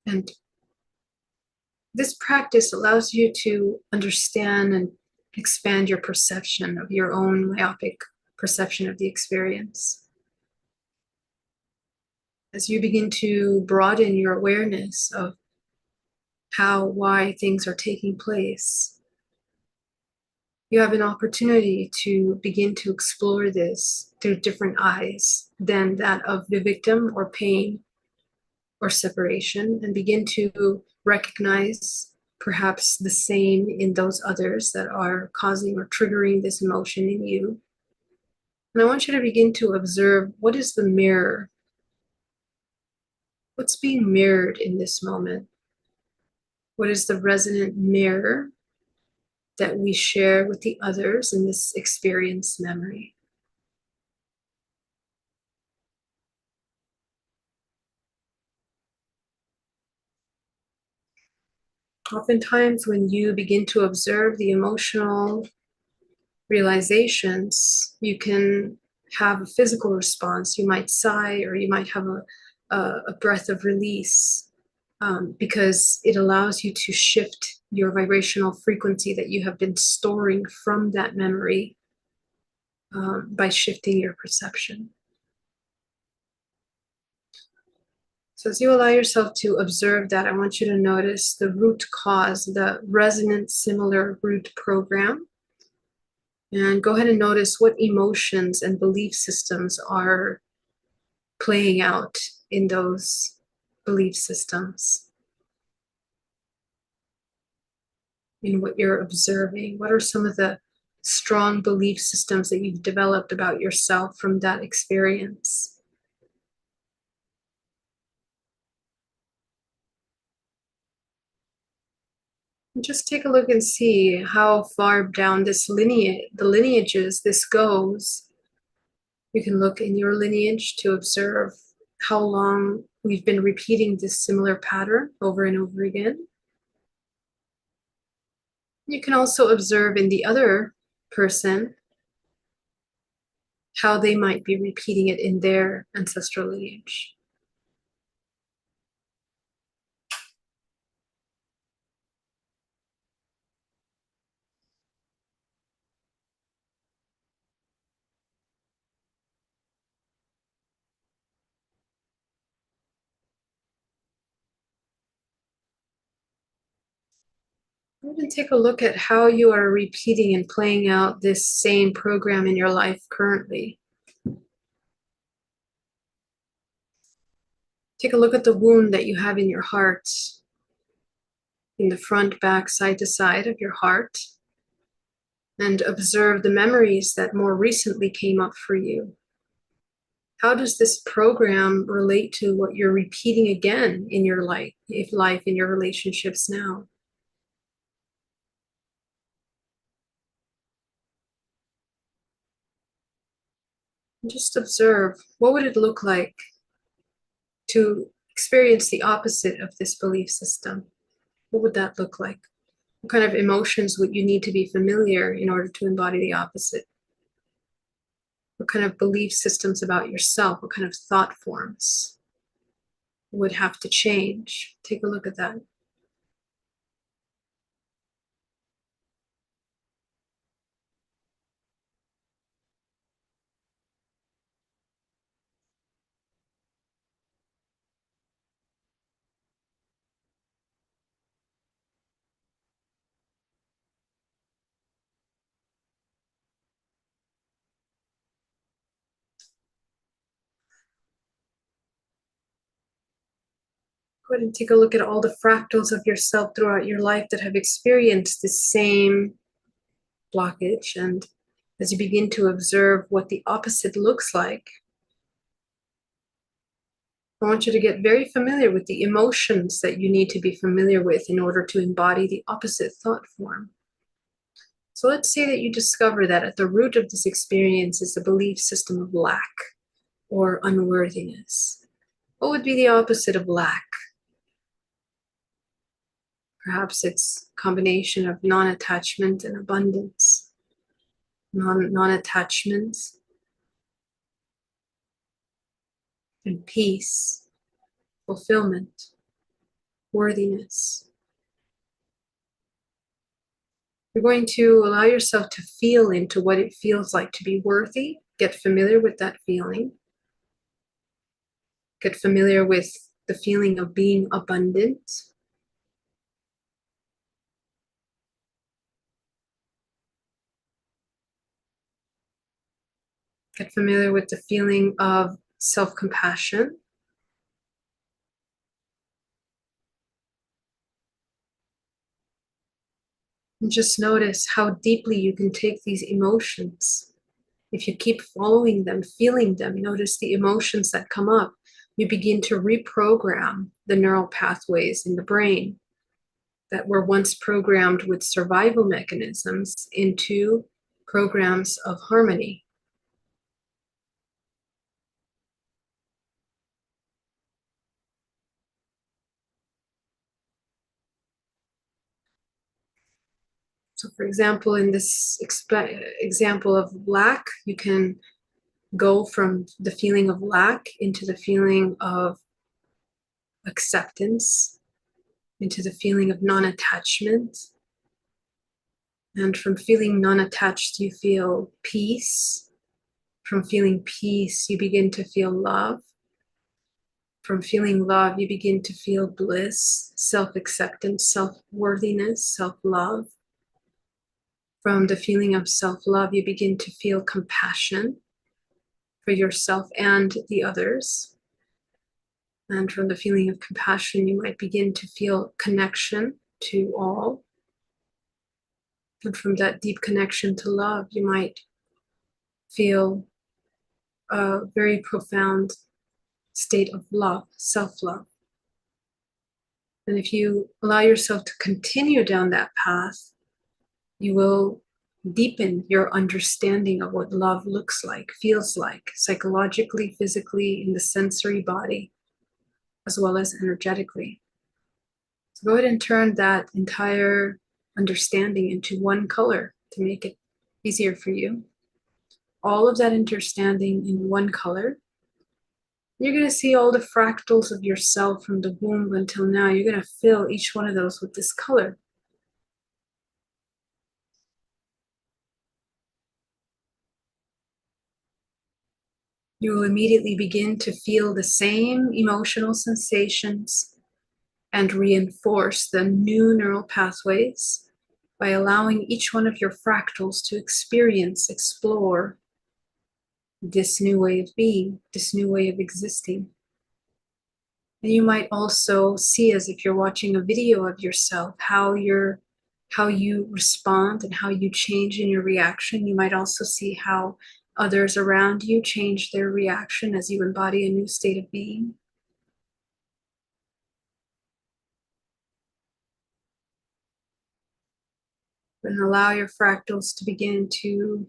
And this practice allows you to understand and expand your perception of your own myopic perception of the experience. As you begin to broaden your awareness of why things are taking place, you have an opportunity to begin to explore this through different eyes than that of the victim or pain or separation, and begin to recognize perhaps the same in those others that are causing or triggering this emotion in you. And I want you to begin to observe, what is the mirror? What's being mirrored in this moment? What is the resonant mirror that we share with the others in this experience memory? Oftentimes, when you begin to observe the emotional realizations, you can have a physical response. You might sigh, or you might have a breath of release, because it allows you to shift your vibrational frequency that you have been storing from that memory, by shifting your perception. So as you allow yourself to observe that, I want you to notice the root cause, the resonant similar root program. And go ahead and notice what emotions and belief systems are playing out in those belief systems, in what you're observing. What are some of the strong belief systems that you've developed about yourself from that experience? And just take a look and see how far down this lineage, the lineages, this goes. You can look in your lineage to observe how long we've been repeating this similar pattern over and over again. You can also observe in the other person how they might be repeating it in their ancestral lineage. Go ahead and take a look at how you are repeating and playing out this same program in your life currently. Take a look at the wound that you have in your heart, in the front, back, side to side of your heart, and observe the memories that more recently came up for you. How does this program relate to what you're repeating again in your life, in your relationships now? And just observe, what would it look like to experience the opposite of this belief system? What would that look like? What kind of emotions would you need to be familiar in order to embody the opposite? What kind of belief systems about yourself, what kind of thought forms would have to change? Take a look at that. Go ahead and take a look at all the fractals of yourself throughout your life that have experienced the same blockage. And as you begin to observe what the opposite looks like, I want you to get very familiar with the emotions that you need to be familiar with in order to embody the opposite thought form. So let's say that you discover that at the root of this experience is a belief system of lack or unworthiness. What would be the opposite of lack? Perhaps it's a combination of non-attachment and abundance. Non-attachment and peace, fulfillment, worthiness. You're going to allow yourself to feel into what it feels like to be worthy. Get familiar with that feeling. Get familiar with the feeling of being abundant. Get familiar with the feeling of self-compassion. And just notice how deeply you can take these emotions. If you keep following them, feeling them, notice the emotions that come up. You begin to reprogram the neural pathways in the brain that were once programmed with survival mechanisms into programs of harmony. So for example, in this example of lack, you can go from the feeling of lack into the feeling of acceptance, into the feeling of non-attachment. And from feeling non-attached, you feel peace. From feeling peace, you begin to feel love. From feeling love, you begin to feel bliss, self-acceptance, self-worthiness, self-love. From the feeling of self-love, you begin to feel compassion for yourself and the others. And from the feeling of compassion, you might begin to feel connection to all. And from that deep connection to love, you might feel a very profound state of love, self-love. And if you allow yourself to continue down that path, you will deepen your understanding of what love looks like, feels like, psychologically, physically, in the sensory body, as well as energetically. So go ahead and turn that entire understanding into one color to make it easier for you. All of that understanding in one color. You're going to see all the fractals of yourself from the womb until now. You're going to fill each one of those with this color. You will immediately begin to feel the same emotional sensations and reinforce the new neural pathways by allowing each one of your fractals to experience, explore this new way of being, this new way of existing. And you might also see, as if you're watching a video of yourself, how you respond and how you change in your reaction. You might also see how others around you change their reaction as you embody a new state of being. And allow your fractals to begin to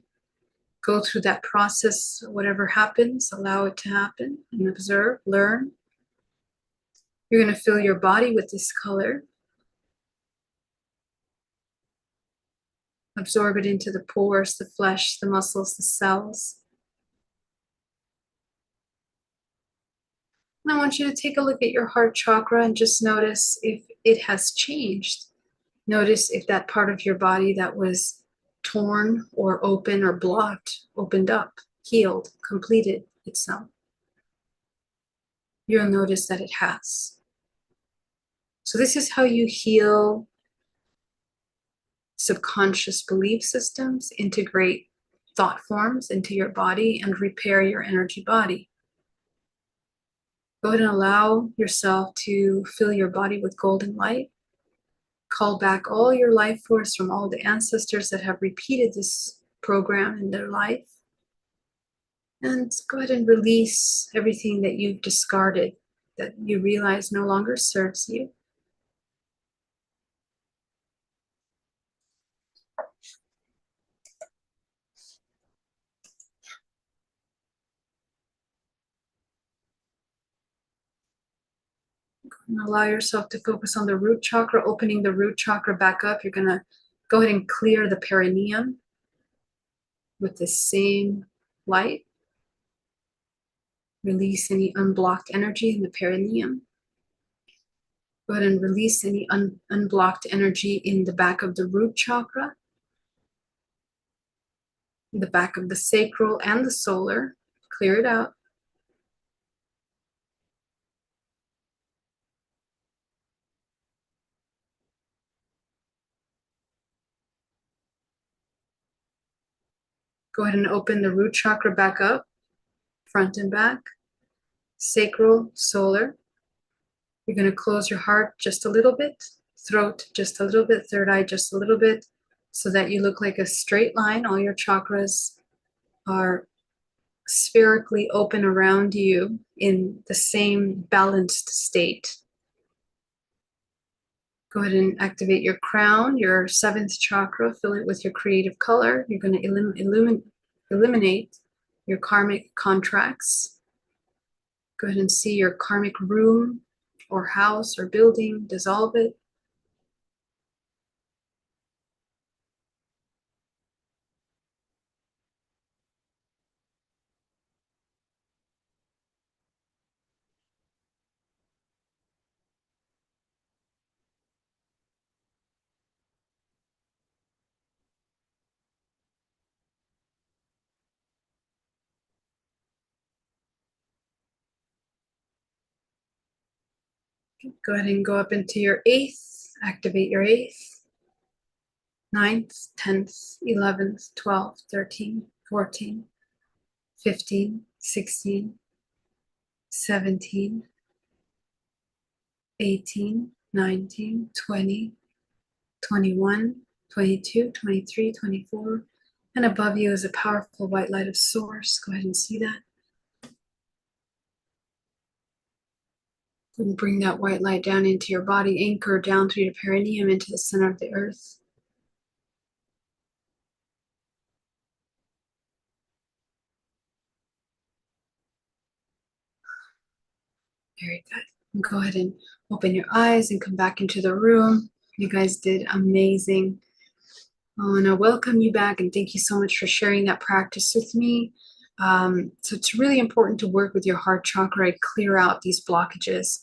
go through that process. Whatever happens, allow it to happen and observe, learn. You're going to fill your body with this color. Absorb it into the pores, the flesh, the muscles, the cells. And I want you to take a look at your heart chakra and just notice if it has changed. Notice if that part of your body that was torn or open or blocked opened up, healed, completed itself. You'll notice that it has. So this is how you heal subconscious belief systems, integrate thought forms into your body, and repair your energy body. Go ahead and allow yourself to fill your body with golden light. Call back all your life force from all the ancestors that have repeated this program in their life. And go ahead and release everything that you've discarded, that you realize no longer serves you. And allow yourself to focus on the root chakra, opening the root chakra back up. You're going to go ahead and clear the perineum with the same light. Release any unblocked energy in the perineum. Go ahead and release any unblocked energy in the back of the root chakra, the back of the sacral and the solar. Clear it out. Go ahead and open the root chakra back up, front and back, sacral, solar. You're going to close your heart just a little bit, throat just a little bit, third eye just a little bit, so that you look like a straight line. All your chakras are spherically open around you in the same balanced state. Go ahead and activate your crown, your seventh chakra, fill it with your creative color. You're going to eliminate your karmic contracts. Go ahead and see your karmic room or house or building, dissolve it. Go ahead and go up into your eighth, activate your eighth, ninth, 10th, 11th, 12th, 13, 14, 15, 16, 17, 18, 19, 20, 21, 22, 23, 24, and above you is a powerful white light of source. Go ahead and see that. And bring that white light down into your body, anchor down through your perineum into the center of the earth. Very good. And go ahead and open your eyes and come back into the room. You guys did amazing. I want to welcome you back and thank you so much for sharing that practice with me. So it's really important to work with your heart chakra and clear out these blockages.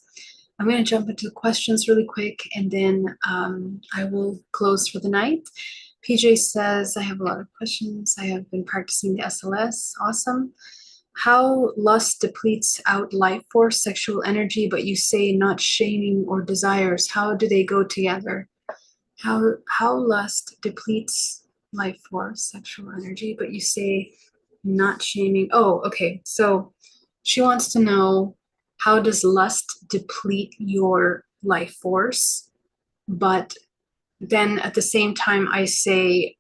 I'm going to jump into the questions really quick and then I will close for the night. PJ says, I have a lot of questions. I have been practicing the SLS. Awesome. How lust depletes out life force, sexual energy, but you say not shaming or desires. How do they go together? How lust depletes life force, sexual energy, but you say not shaming. Oh, okay. So she wants to know, how does lust deplete your life force? But then at the same time, I say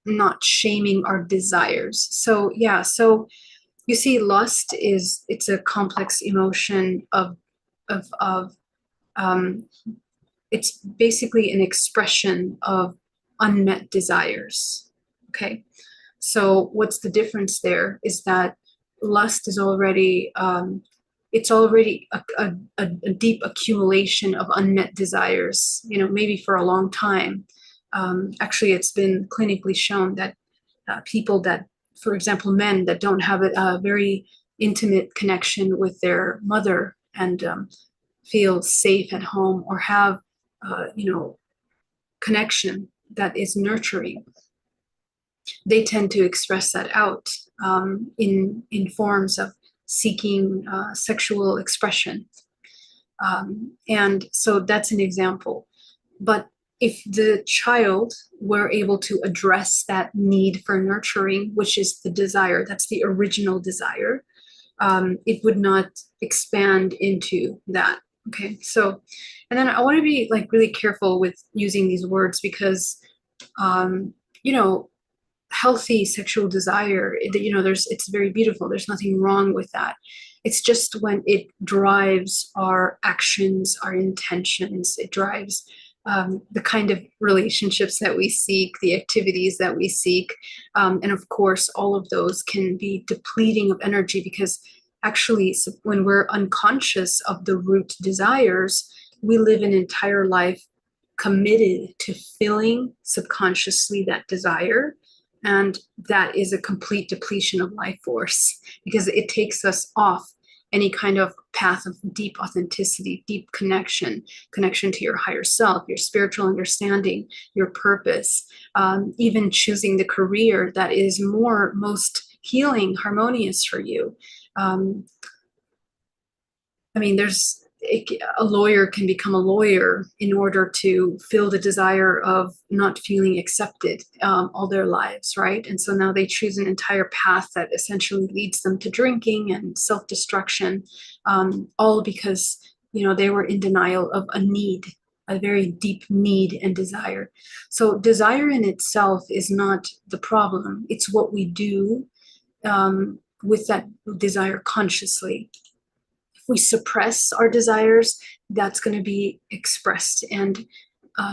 not shaming our desires. So yeah, so you see, lust it's a complex emotion of it's basically an expression of unmet desires. Okay, so what's the difference there is that lust is already it's already a deep accumulation of unmet desires, you know, maybe for a long time. Actually, it's been clinically shown that people that, for example, men that don't have a very intimate connection with their mother and feel safe at home or have, you know, connection that is nurturing, they tend to express that out in forms of seeking sexual expression. And so that's an example. But if the child were able to address that need for nurturing, which is the desire, that's the original desire, it would not expand into that. Okay, so, and then I want to be like really careful with using these words because, you know, healthy sexual desire, you know, it's very beautiful. There's nothing wrong with that. It's just when it drives our actions, our intentions, it drives the kind of relationships that we seek, the activities that we seek. And of course, all of those can be depleting of energy because actually, when we're unconscious of the root desires, we live an entire life committed to filling subconsciously that desire. And that is a complete depletion of life force because it takes us off any kind of path of deep authenticity, deep connection to your higher self, your spiritual understanding, your purpose, even choosing the career that is most healing, harmonious for you. I mean, a lawyer can become a lawyer in order to fill the desire of not feeling accepted all their lives, right? And so now they choose an entire path that essentially leads them to drinking and self-destruction, all because, you know, they were in denial of a need, a very deep need and desire. So desire in itself is not the problem. It's what we do with that desire consciously. If we suppress our desires, that's going to be expressed and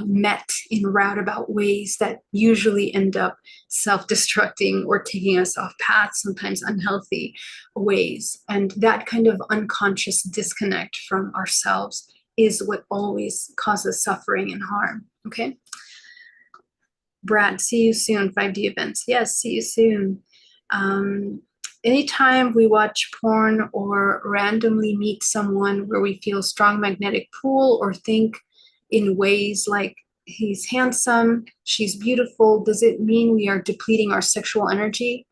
met in roundabout ways that usually end up self-destructing or taking us off path, sometimes unhealthy ways. And that kind of unconscious disconnect from ourselves is what always causes suffering and harm. Okay. Brad, see you soon. 5D events. Yes, see you soon. Anytime we watch porn or randomly meet someone where we feel strong magnetic pull or think in ways like he's handsome, she's beautiful, does it mean we are depleting our sexual energy?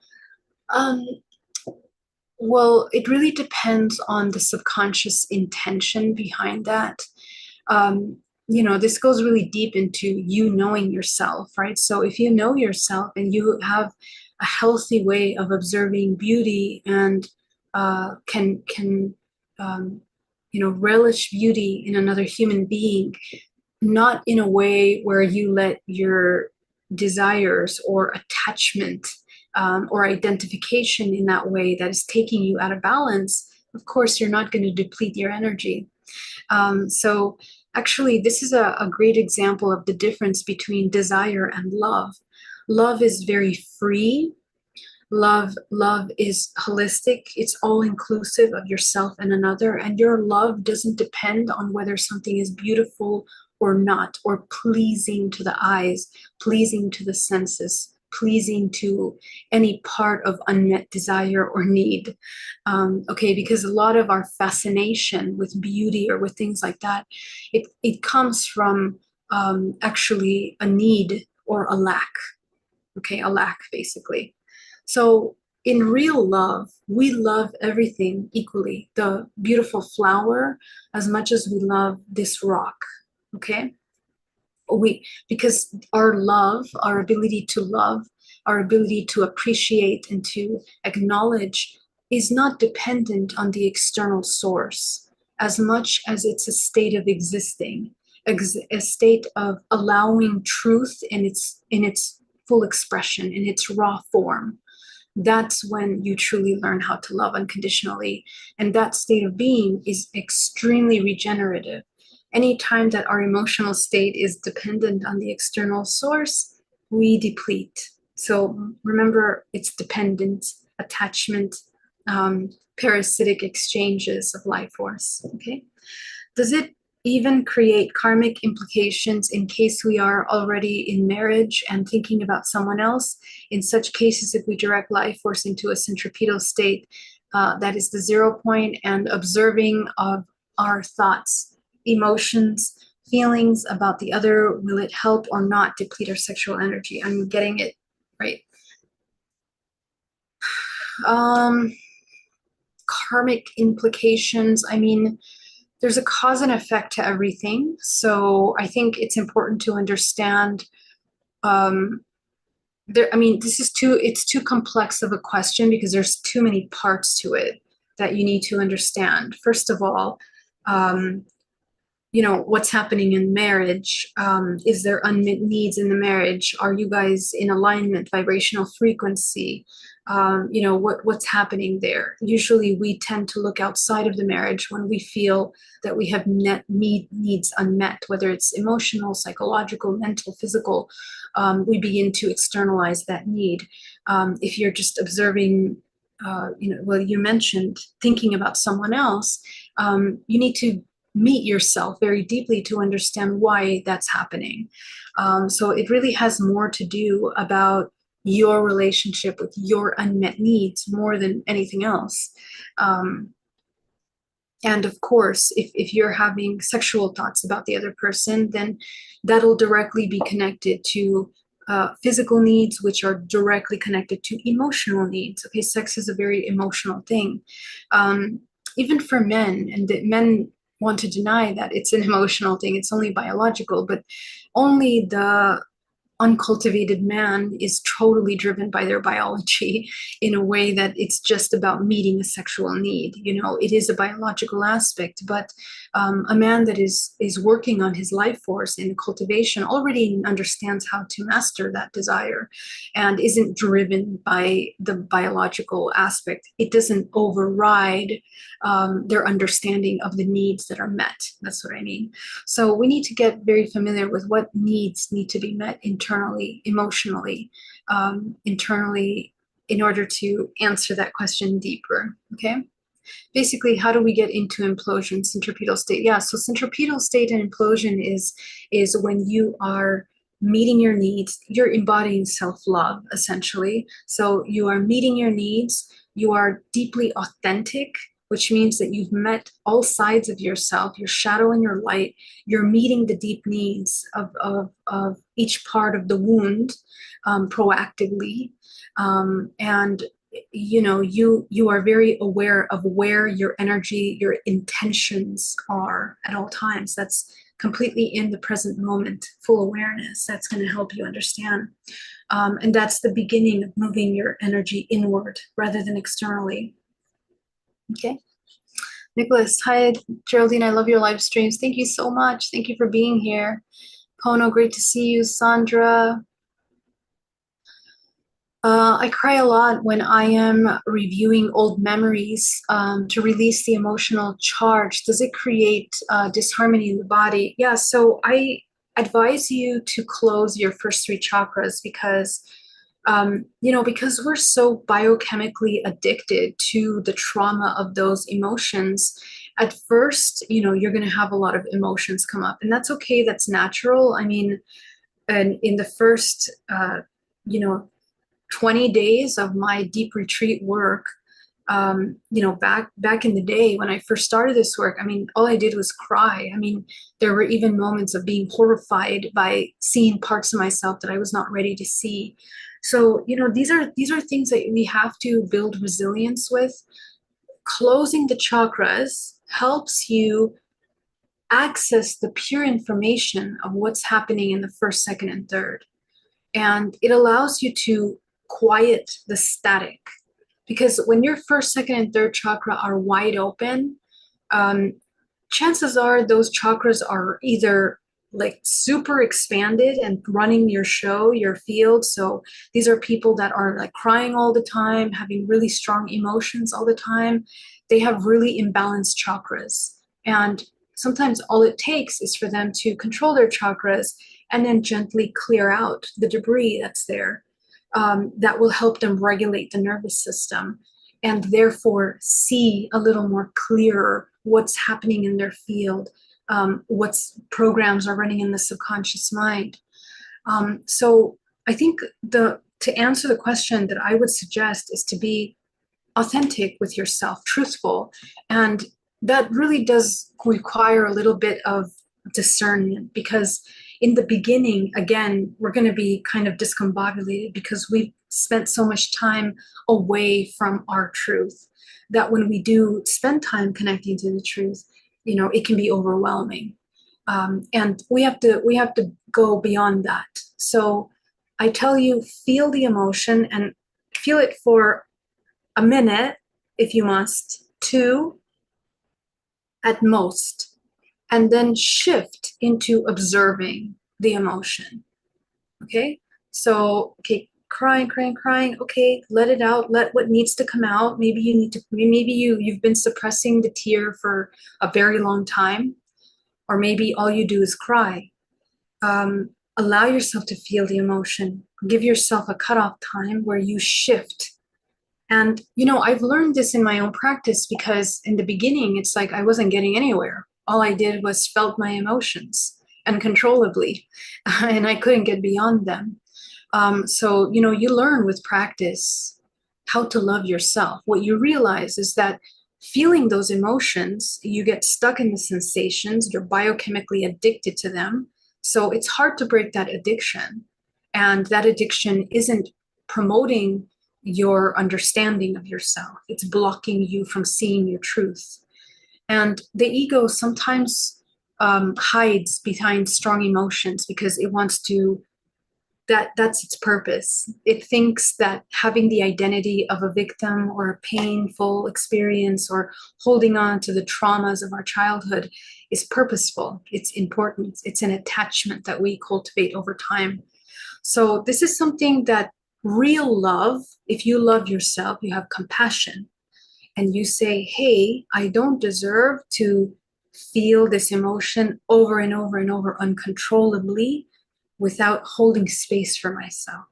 Well, it really depends on the subconscious intention behind that. Um, this goes really deep into you knowing yourself, right? So if you know yourself and you have a healthy way of observing beauty and can relish beauty in another human being, not in a way where you let your desires or attachment or identification in that way that is taking you out of balance, of course, you're not going to deplete your energy. So actually, this is a great example of the difference between desire and love. Love is very free. Love is holistic. It's all inclusive of yourself and another, and your love doesn't depend on whether something is beautiful or not, or pleasing to the eyes, pleasing to the senses, pleasing to any part of unmet desire or need. Okay, because a lot of our fascination with beauty or with things like that, it comes from actually a need or a lack. Okay, a lack basically. So in real love, we love everything equally. The beautiful flower as much as we love this rock. Okay? Because our love, our ability to love, our ability to appreciate and to acknowledge is not dependent on the external source as much as it's a state of existing, a state of allowing truth in its full expression, in its raw form. That's when you truly learn how to love unconditionally. And that state of being is extremely regenerative. Anytime that our emotional state is dependent on the external source, we deplete. So remember, it's dependence, attachment, parasitic exchanges of life force. Okay. Does it even create karmic implications in case we are already in marriage and thinking about someone else? In such cases, if we direct life force into a centripetal state, that is the 0 point, and observing of our thoughts, emotions, feelings about the other, will it help or not deplete our sexual energy? I'm getting it right. Um, Karmic implications. I mean, there's a cause and effect to everything. So I think it's important to understand this is it's too complex of a question because there's too many parts to it that you need to understand. First of all, um, what's happening in marriage. Is there unmet needs in the marriage? Are you guys in alignment, vibrational frequency? What's happening there. Usually we tend to look outside of the marriage when we feel that we have needs unmet, whether it's emotional, psychological, mental, physical. We begin to externalize that need. If you're just observing, you mentioned thinking about someone else, you need to meet yourself very deeply to understand why that's happening. So it really has more to do about your relationship with your unmet needs more than anything else. And of course, if you're having sexual thoughts about the other person, then that'll directly be connected to physical needs, which are directly connected to emotional needs. Okay, sex is a very emotional thing. Even for men, and that men want to deny that it's an emotional thing, it's only biological, but only the uncultivated man is totally driven by their biology in a way that it's just about meeting a sexual need. It is a biological aspect, but a man that is working on his life force in cultivation already understands how to master that desire and isn't driven by the biological aspect. It doesn't override their understanding of the needs that are met. That's what I mean. So we need to get very familiar with what needs need to be met internally, emotionally, internally, in order to answer that question deeper. Okay. Basically, how do we get into implosion, centripetal state? Yeah. So centripetal state and implosion is when you are meeting your needs. You're embodying self-love, essentially. So you are meeting your needs. You are deeply authentic, which means that you've met all sides of yourself, your shadow and your light. You're meeting the deep needs of each part of the wound proactively. And you are very aware of where your energy, your intentions are at all times. That's completely in the present moment, full awareness. That's going to help you understand. And that's the beginning of moving your energy inward rather than externally. Okay. Nicholas, hi, Geraldine. I love your live streams. Thank you so much. Thank you for being here. Pono, great to see you. Sandra, I cry a lot when I am reviewing old memories to release the emotional charge. Does it create disharmony in the body? Yeah, so I advise you to close your first three chakras because, because we're so biochemically addicted to the trauma of those emotions. At first, you're going to have a lot of emotions come up, and that's okay. That's natural. I mean, and in the first, you know, 20 days of my deep retreat work, back in the day when I first started this work, I mean, all I did was cry. I mean, there were even moments of being horrified by seeing parts of myself that I was not ready to see. So, these are things that we have to build resilience with. Closing the chakras helps you access the pure information of what's happening in the first, second, and third. And it allows you to quiet the static. Because when your first, second, and third chakra are wide open, chances are those chakras are either like super expanded and running your show, your field. So these are people that are like crying all the time, having really strong emotions all the time. They have really imbalanced chakras. And sometimes all it takes is for them to control their chakras and then gently clear out the debris that's there. That will help them regulate the nervous system and therefore see a little more clearer what's happening in their field, what's programs are running in the subconscious mind. So I think to answer the question that I would suggest is to be authentic with yourself, truthful, and that really does require a little bit of discernment because in the beginning, again, we're going to be kind of discombobulated because we've spent so much time away from our truth that when we do spend time connecting to the truth, it can be overwhelming. And we have to go beyond that. So I tell you, feel the emotion and feel it for a minute if you must, 2 at most, and then shift into observing the emotion. Okay? So, crying. Okay, let it out. Let what needs to come out. Maybe you've been suppressing the tear for a very long time, or maybe all you do is cry. Allow yourself to feel the emotion. Give yourself a cutoff time where you shift. And, I've learned this in my own practice because in the beginning, it's like I wasn't getting anywhere. All I did was felt my emotions uncontrollably, and I couldn't get beyond them. So, you learn with practice how to love yourself. What you realize is that feeling those emotions, you get stuck in the sensations, you're biochemically addicted to them. So it's hard to break that addiction. And that addiction isn't promoting your understanding of yourself. It's blocking you from seeing your truth. And the ego sometimes hides behind strong emotions because it wants to, that's its purpose. It thinks that having the identity of a victim or a painful experience or holding on to the traumas of our childhood is purposeful. It's important. It's an attachment that we cultivate over time. So this is something that real love, if you love yourself, you have compassion, and you say, hey, I don't deserve to feel this emotion over and over and over uncontrollably without holding space for myself.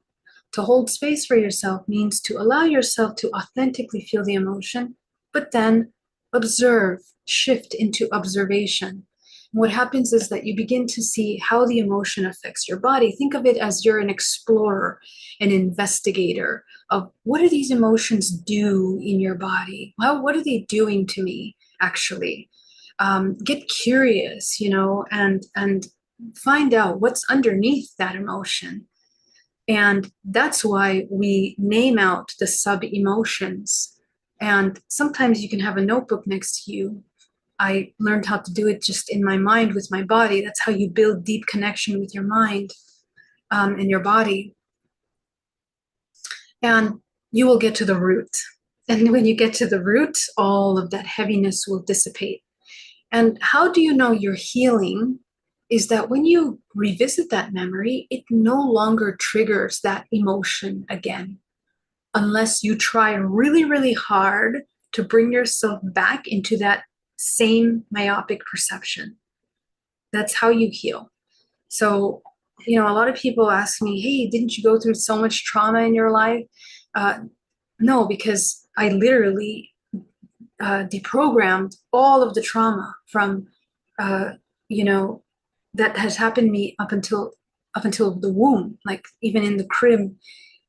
To hold space for yourself means to allow yourself to authentically feel the emotion, but then observe, shift into observation. What happens is that you begin to see how the emotion affects your body. Think of it as you're an explorer, an investigator of what do these emotions do in your body? What are they doing to me, actually? Get curious, and find out what's underneath that emotion. And that's why we name out the sub emotions. And sometimes you can have a notebook next to you. I learned how to do it just in my mind with my body. That's how you build deep connection with your mind and your body. And you will get to the root. And when you get to the root, all of that heaviness will dissipate. And how do you know you're healing? Is that when you revisit that memory, it no longer triggers that emotion again, unless you try really, really hard to bring yourself back into that same myopic perception. That's how you heal. So, a lot of people ask me, hey, didn't you go through so much trauma in your life? No, because I literally deprogrammed all of the trauma from, that has happened to me up until the womb, like even in the crib,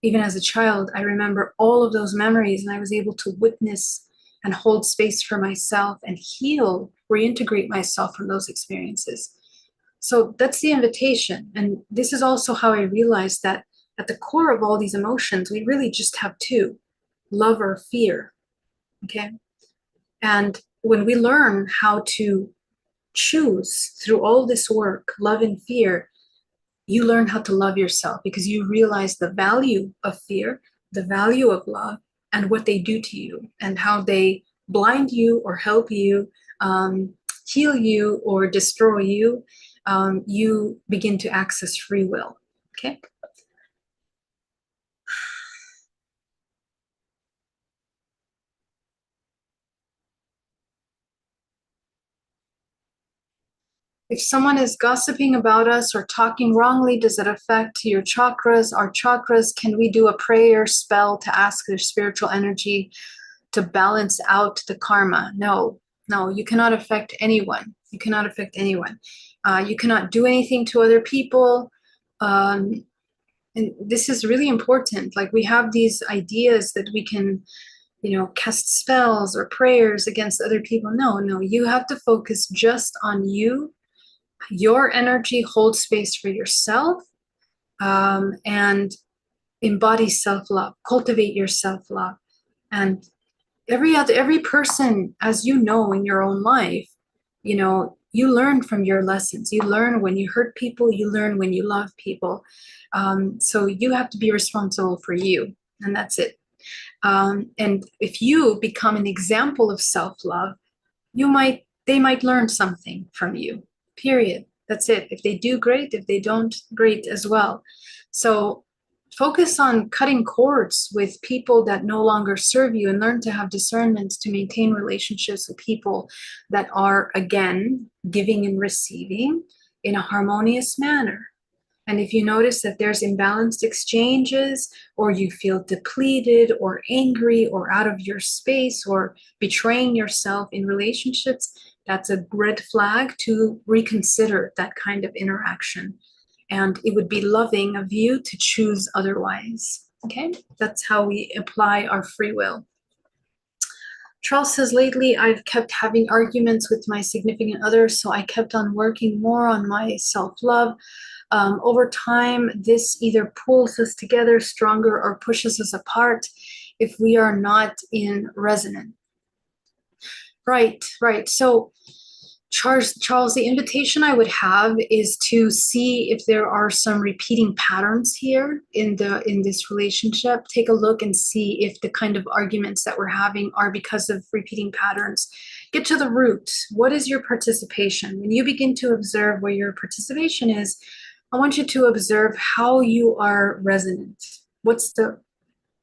even as a child. I remember all of those memories, and I was able to witness and hold space for myself and heal, reintegrate myself from those experiences. So that's the invitation. And this is also how I realized that at the core of all these emotions, we really just have two: love or fear. Okay. And when we learn how to choose through all this work, love and fear, you learn how to love yourself, because you realize the value of fear, the value of love, and what they do to you, and how they blind you or help you, heal you or destroy you. You begin to access free will. Okay. If someone is gossiping about us or talking wrongly, does it affect your chakras, our chakras? Can we do a prayer spell to ask their spiritual energy to balance out the karma? No, you cannot affect anyone. You cannot affect anyone. You cannot do anything to other people. And this is really important. Like, we have these ideas that we can, cast spells or prayers against other people. No, you have to focus just on you. Your energy, hold space for yourself, and embody self-love, cultivate your self-love. And every person, as you know, in your own life, you learn from your lessons. You learn when you hurt people, you learn when you love people. So you have to be responsible for you, and that's it. And if you become an example of self-love, they might learn something from you, period. That's it. If they do, great. If they don't, great as well. So focus on cutting cords with people that no longer serve you, and learn to have discernment to maintain relationships with people that are, again, giving and receiving in a harmonious manner. And if you notice that there's imbalanced exchanges, or you feel depleted or angry or out of your space or betraying yourself in relationships, that's a red flag to reconsider that kind of interaction. And it would be loving of you to choose otherwise. Okay, that's how we apply our free will. Charles says, lately I've kept having arguments with my significant other, so I kept on working more on my self-love. Over time, this either pulls us together stronger or pushes us apart if we are not in resonance. Right. So Charles, the invitation I would have is to see if there are some repeating patterns here in this relationship. Take a look and see if the kind of arguments that we're having are because of repeating patterns. Get to the root. What is your participation? When you begin to observe where your participation is, I want you to observe how you are resonant. What's the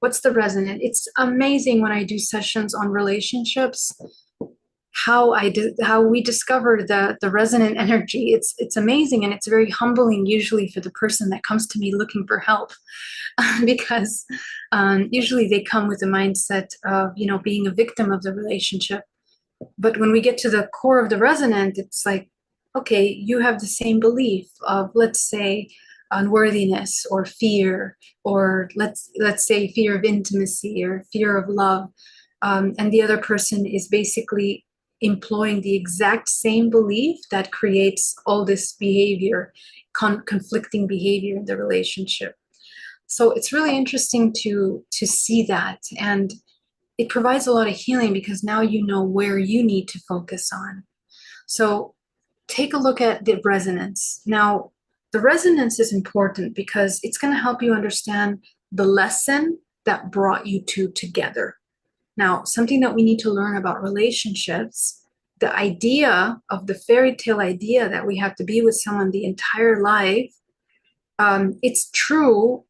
resonant? It's amazing when I do sessions on relationships, how we discover the resonant energy. It's amazing, and it's very humbling usually for the person that comes to me looking for help, because usually they come with the mindset of being a victim of the relationship. But when we get to the core of the resonant, it's like, okay, you have the same belief of, let's say, unworthiness or fear, or let's say fear of intimacy or fear of love, and the other person is basically employing the exact same belief that creates all this behavior, conflicting behavior in the relationship. So it's really interesting to see that, and it provides a lot of healing because now you know where you need to focus on. So take a look at the resonance. Now, the resonance is important because it's going to help you understand the lesson that brought you two together. Now, something that we need to learn about relationships, the idea of the fairy tale idea that we have to be with someone the entire life, it's true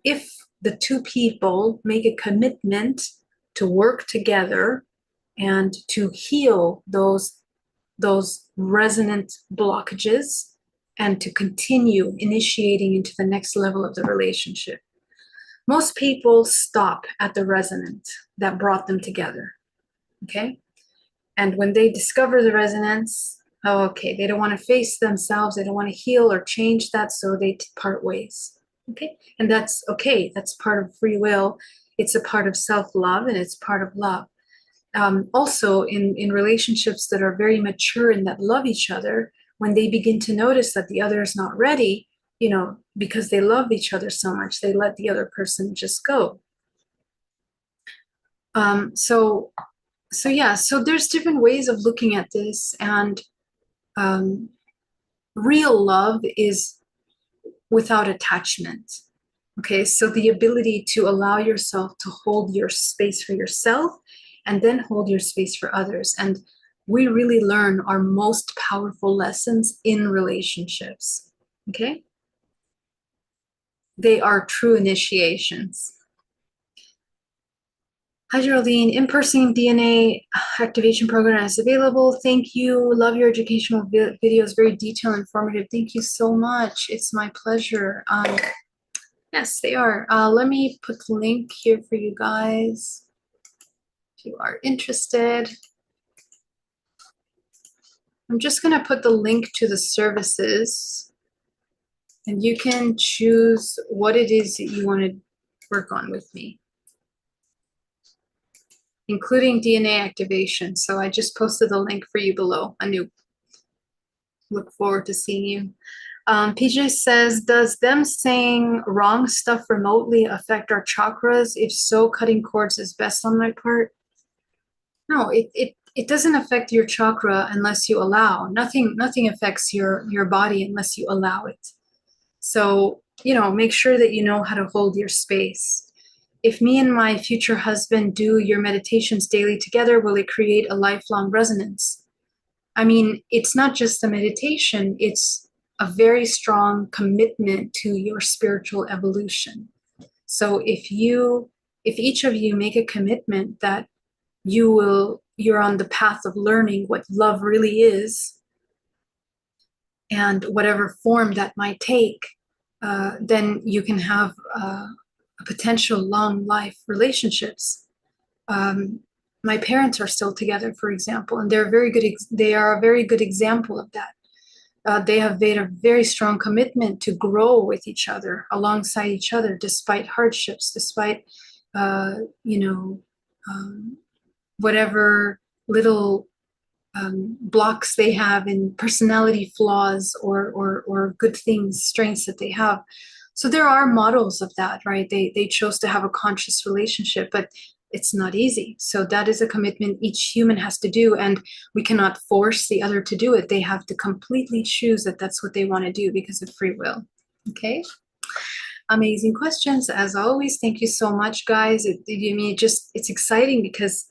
if the two people make a commitment to work together and to heal those resonant blockages and to continue initiating into the next level of the relationship. Most people stop at the resonance that brought them together, okay? And when they discover the resonance, oh, okay, they don't want to face themselves, they don't want to heal or change that, so they part ways, okay? And that's okay, that's part of free will. It's a part of self-love and it's part of love. Also, in relationships that are very mature and that love each other, when they begin to notice that the other is not ready, you know, because they love each other so much, they let the other person just go. So yeah, so there's different ways of looking at this, and real love is without attachment. Okay, so the ability to allow yourself to hold your space for yourself and then hold your space for others. And we really learn our most powerful lessons in relationships. Okay, they are true initiations. Hi, Geraldine. In-person DNA activation program is available. Thank you. Love your educational videos. Very detailed and informative. Thank you so much. It's my pleasure. Yes, they are. Let me put the link here for you guys if you are interested. I'm just going to put the link to the services, and you can choose what it is that you want to work on with me, including DNA activation. So I just posted the link for you below. Anu, look forward to seeing you. PJ says, does them saying wrong stuff remotely affect our chakras? If so, cutting cords is best on my part. No, it doesn't affect your chakra unless you allow. Nothing affects your body unless you allow it. So, you know, make sure that you know how to hold your space. If me and my future husband do your meditations daily together, will it create a lifelong resonance? I mean, it's not just a meditation, it's a very strong commitment to your spiritual evolution. So if each of you make a commitment that you're on the path of learning what love really is, and whatever form that might take, then you can have a potential long life relationships. My parents are still together, for example, and they're very good. They are a very good example of that. They have made a very strong commitment to grow with each other, alongside each other, despite hardships, despite whatever little blocks they have in personality flaws or good things, strengths that they have. So there are models of that, right? They chose to have a conscious relationship, but it's not easy. So that is a commitment each human has to do, and we cannot force the other to do it. They have to completely choose that that's what they want to do because of free will. Okay. Amazing questions as always. Thank you so much, guys. It's exciting because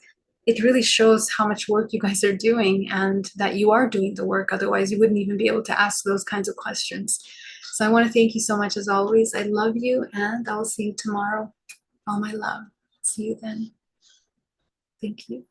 it really shows how much work you guys are doing and that you are doing the work. Otherwise, you wouldn't even be able to ask those kinds of questions. So I want to thank you so much as always. I love you, and I'll see you tomorrow. All my love. See you then. Thank you.